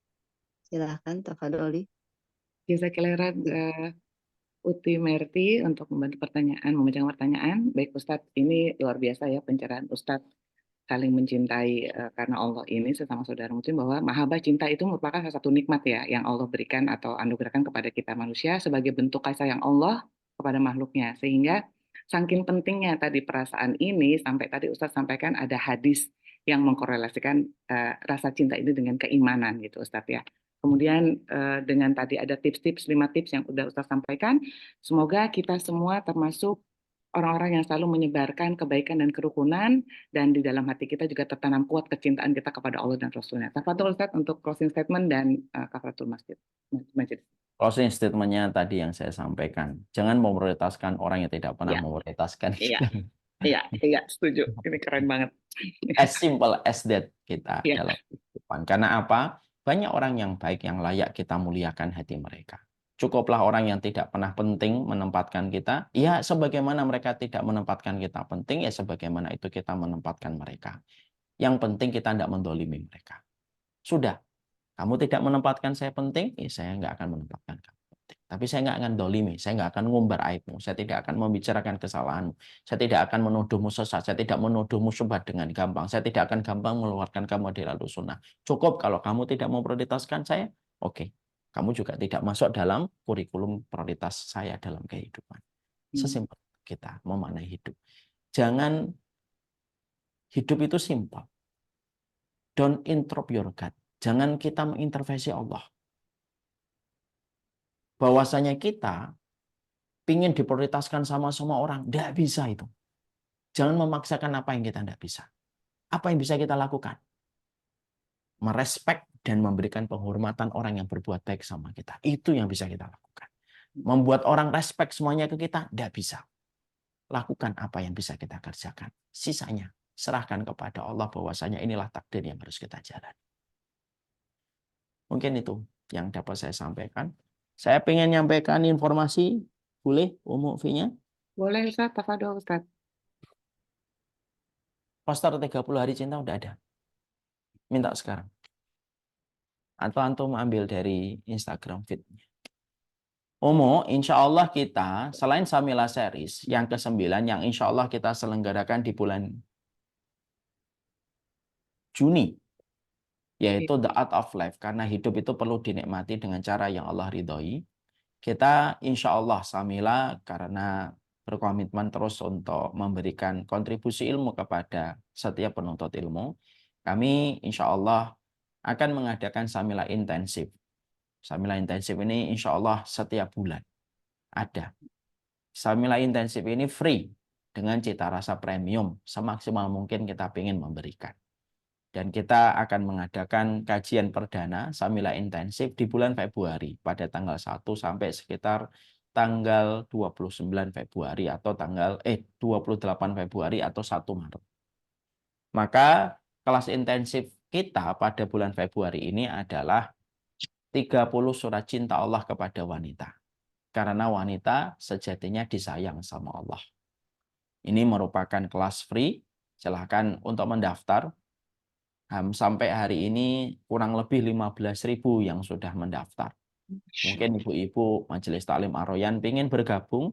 silahkan tafadholi. Jazakallah Uti Merti untuk membantu pertanyaan, membacakan pertanyaan. Baik Ustadz, ini luar biasa ya pencerahan Ustadz saling mencintai karena Allah ini sesama saudara muslim bahwa mahabbah cinta itu merupakan salah satu nikmat ya yang Allah berikan atau anugerahkan kepada kita manusia sebagai bentuk kasih sayang Allah kepada makhluknya. Sehingga saking pentingnya tadi perasaan ini sampai tadi Ustadz sampaikan ada hadis yang mengkorelasikan rasa cinta ini dengan keimanan gitu Ustadz ya. Kemudian dengan tadi ada tips-tips, 5 tips yang udah Ustadz sampaikan, semoga kita semua termasuk orang-orang yang selalu menyebarkan kebaikan dan kerukunan, dan di dalam hati kita juga tertanam kuat kecintaan kita kepada Allah dan Rasulnya. Tafadhol Ustaz untuk closing statement dan kafaratul masjid. Closing statement-nya tadi yang saya sampaikan. Jangan memprioritaskan orang yang tidak pernah Iya, memprioritaskan iya, kita. iya, iya, setuju. Ini keren banget. As simple as that kita Iya. dalam kehidupan. Karena apa? Banyak orang yang baik yang layak kita muliakan hati mereka. Cukuplah orang yang tidak pernah penting menempatkan kita. Ya, sebagaimana mereka tidak menempatkan kita penting, ya sebagaimana itu kita menempatkan mereka. Yang penting kita tidak mendolimi mereka. Sudah, kamu tidak menempatkan saya penting, ya saya nggak akan menempatkan kamu penting. Tapi saya nggak akan dolimi, saya nggak akan ngumbar aibmu, saya tidak akan membicarakan kesalahanmu, saya tidak akan menuduhmu sesat, saya tidak menuduhmu syubhat dengan gampang, saya tidak akan gampang mengeluarkan kamu dari lalu sunnah. Cukup kalau kamu tidak memprioritaskan saya, oke. Kamu juga tidak masuk dalam kurikulum prioritas saya dalam kehidupan. Sesimpel kita memaknai hidup. Jangan hidup itu simpel. Don't interrupt your God. Jangan kita mengintervensi Allah. Bahwasanya kita ingin diprioritaskan sama semua orang. Tidak bisa itu. Jangan memaksakan apa yang kita tidak bisa. Apa yang bisa kita lakukan? Merespek dan memberikan penghormatan orang yang berbuat baik sama kita. Itu yang bisa kita lakukan. Membuat orang respect semuanya ke kita, tidak bisa. Lakukan apa yang bisa kita kerjakan. Sisanya, serahkan kepada Allah bahwasanya inilah takdir yang harus kita jalani. Mungkin itu yang dapat saya sampaikan. Saya ingin menyampaikan informasi, boleh Umu V-nya? Boleh Ustaz, tafadhol Ustaz. Poster 30 hari cinta udah ada. Minta sekarang. Atau antum ambil dari Instagram feed-nya. Umu, insya Allah kita, selain Samila Series, yang ke-9, yang insya Allah kita selenggarakan di bulan Juni, yaitu The Art of Life. Karena hidup itu perlu dinikmati dengan cara yang Allah ridhoi. Kita insya Allah Samila karena berkomitmen terus untuk memberikan kontribusi ilmu kepada setiap penuntut ilmu. Kami insya Allah akan mengadakan Samila intensif. Samila intensif ini insya Allah setiap bulan ada. Samila intensif ini free dengan cita rasa premium. Semaksimal mungkin kita ingin memberikan. Dan kita akan mengadakan kajian perdana Samila intensif di bulan Februari pada tanggal 1 sampai sekitar tanggal 29 Februari atau 28 Februari atau 1 Maret. Maka kelas intensif kita pada bulan Februari ini adalah 30 surat cinta Allah kepada wanita. Karena wanita sejatinya disayang sama Allah. Ini merupakan kelas free. Silahkan untuk mendaftar. Sampai hari ini kurang lebih 15.000 yang sudah mendaftar. Mungkin ibu-ibu Majelis Taklim Ar-Royan ingin bergabung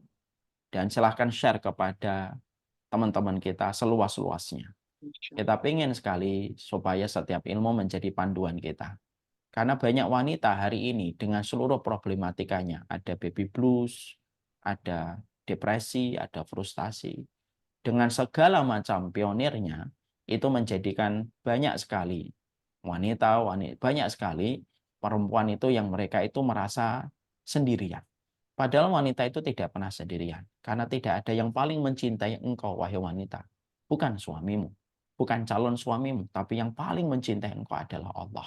dan silahkan share kepada teman-teman kita seluas-luasnya. Kita ingin sekali supaya setiap ilmu menjadi panduan kita. Karena banyak wanita hari ini dengan seluruh problematikanya, ada baby blues, ada depresi, ada frustasi. Dengan segala macam pionirnya, itu menjadikan banyak sekali wanita, banyak sekali perempuan itu yang mereka itu merasa sendirian. Padahal wanita itu tidak pernah sendirian, karena tidak ada yang paling mencintai engkau, wahai wanita. Bukan suamimu, bukan calon suamimu, tapi yang paling mencintai engkau adalah Allah.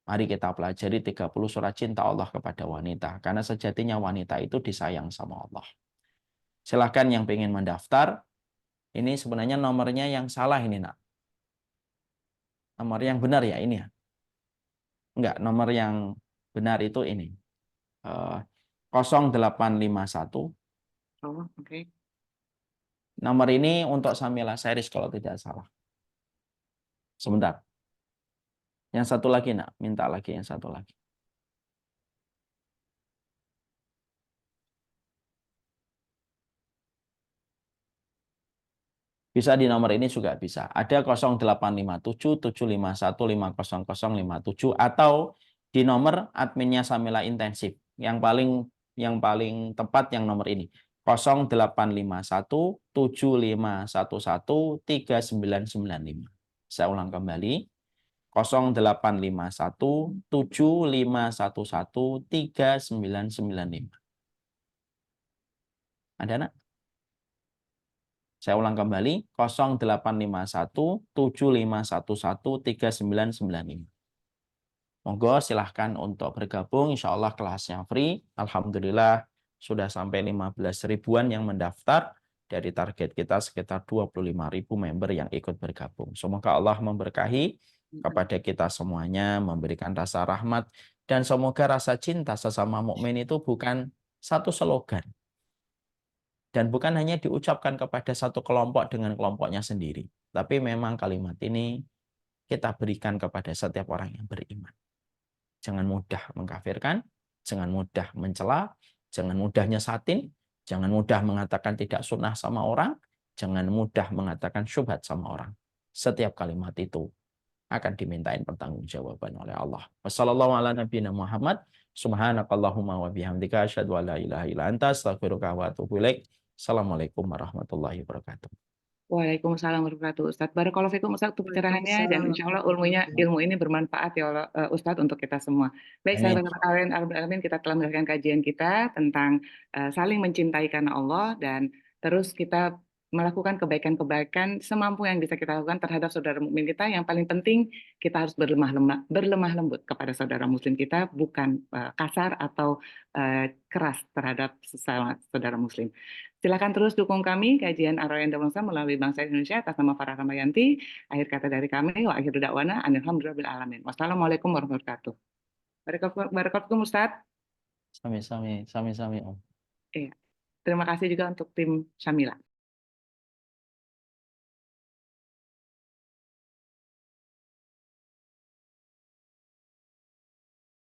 Mari kita pelajari 30 surat cinta Allah kepada wanita, karena sejatinya wanita itu disayang sama Allah. Silahkan yang ingin mendaftar, ini sebenarnya nomornya yang salah ini, nak. Nomor yang benar ya ini ya? Enggak, nomor yang benar itu ini. 0851. Oh, oke. Nomor ini untuk Samila Series kalau tidak salah. Sebentar. Yang satu lagi, nak. Minta lagi yang satu lagi. Bisa di nomor ini juga bisa. Ada 0857 751 50057 atau di nomor adminnya Samila Intensif. Yang paling tepat yang nomor ini. 0851 7511 3995. Saya ulang kembali. 0851 7511 3995. Ada, nak? Saya ulang kembali, 0851 7511 3995. Monggo silahkan untuk bergabung, insya Allah kelasnya free. Alhamdulillah sudah sampai 15 ribuan yang mendaftar. Dari target kita sekitar 25.000 member yang ikut bergabung. Semoga Allah memberkahi kepada kita semuanya, memberikan rasa rahmat, dan semoga rasa cinta sesama mukmin itu bukan satu slogan. Dan bukan hanya diucapkan kepada satu kelompok dengan kelompoknya sendiri. Tapi memang kalimat ini kita berikan kepada setiap orang yang beriman. Jangan mudah mengkafirkan, jangan mudah mencela, jangan mudah nyesatin, jangan mudah mengatakan tidak sunnah sama orang, jangan mudah mengatakan syubhat sama orang. Setiap kalimat itu akan dimintain pertanggungjawaban oleh Allah. Wassallallahu ala nabiyina Muhammad. Subhanakallahumma wa bihamdika asyhadu an la ilaha illa anta astaghfiruka wa atubu ilaik. Assalamualaikum warahmatullahi wabarakatuh. Waalaikumsalam warahmatullahi wabarakatuh. Ustadz. Barakallahu fikum Ustadz untuk pencerahannya dan insya Allah ilmu ini bermanfaat ya Allah, Ustadz untuk kita semua. Baik, Amin. sahabat kalian, alamin kita telah mendengarkan kajian kita tentang saling mencintai karena Allah dan terus kita melakukan kebaikan-kebaikan semampu yang bisa kita lakukan terhadap saudara mukmin kita. Yang paling penting kita harus berlemah lembut kepada saudara muslim kita, bukan kasar atau keras terhadap sesama saudara muslim. Silakan terus dukung kami, kajian Ar-Royan Bangsa melalui Bangsa Indonesia atas nama Farah Ramayanti. Akhir kata dari kami, wa akhiru da'wana, alhamdulillahil alamin. Wassalamualaikum warahmatullahi wabarakatuh. Barakatuh Ustadz. Sami-sami, Om. Iya. Terima kasih juga untuk tim Syamila.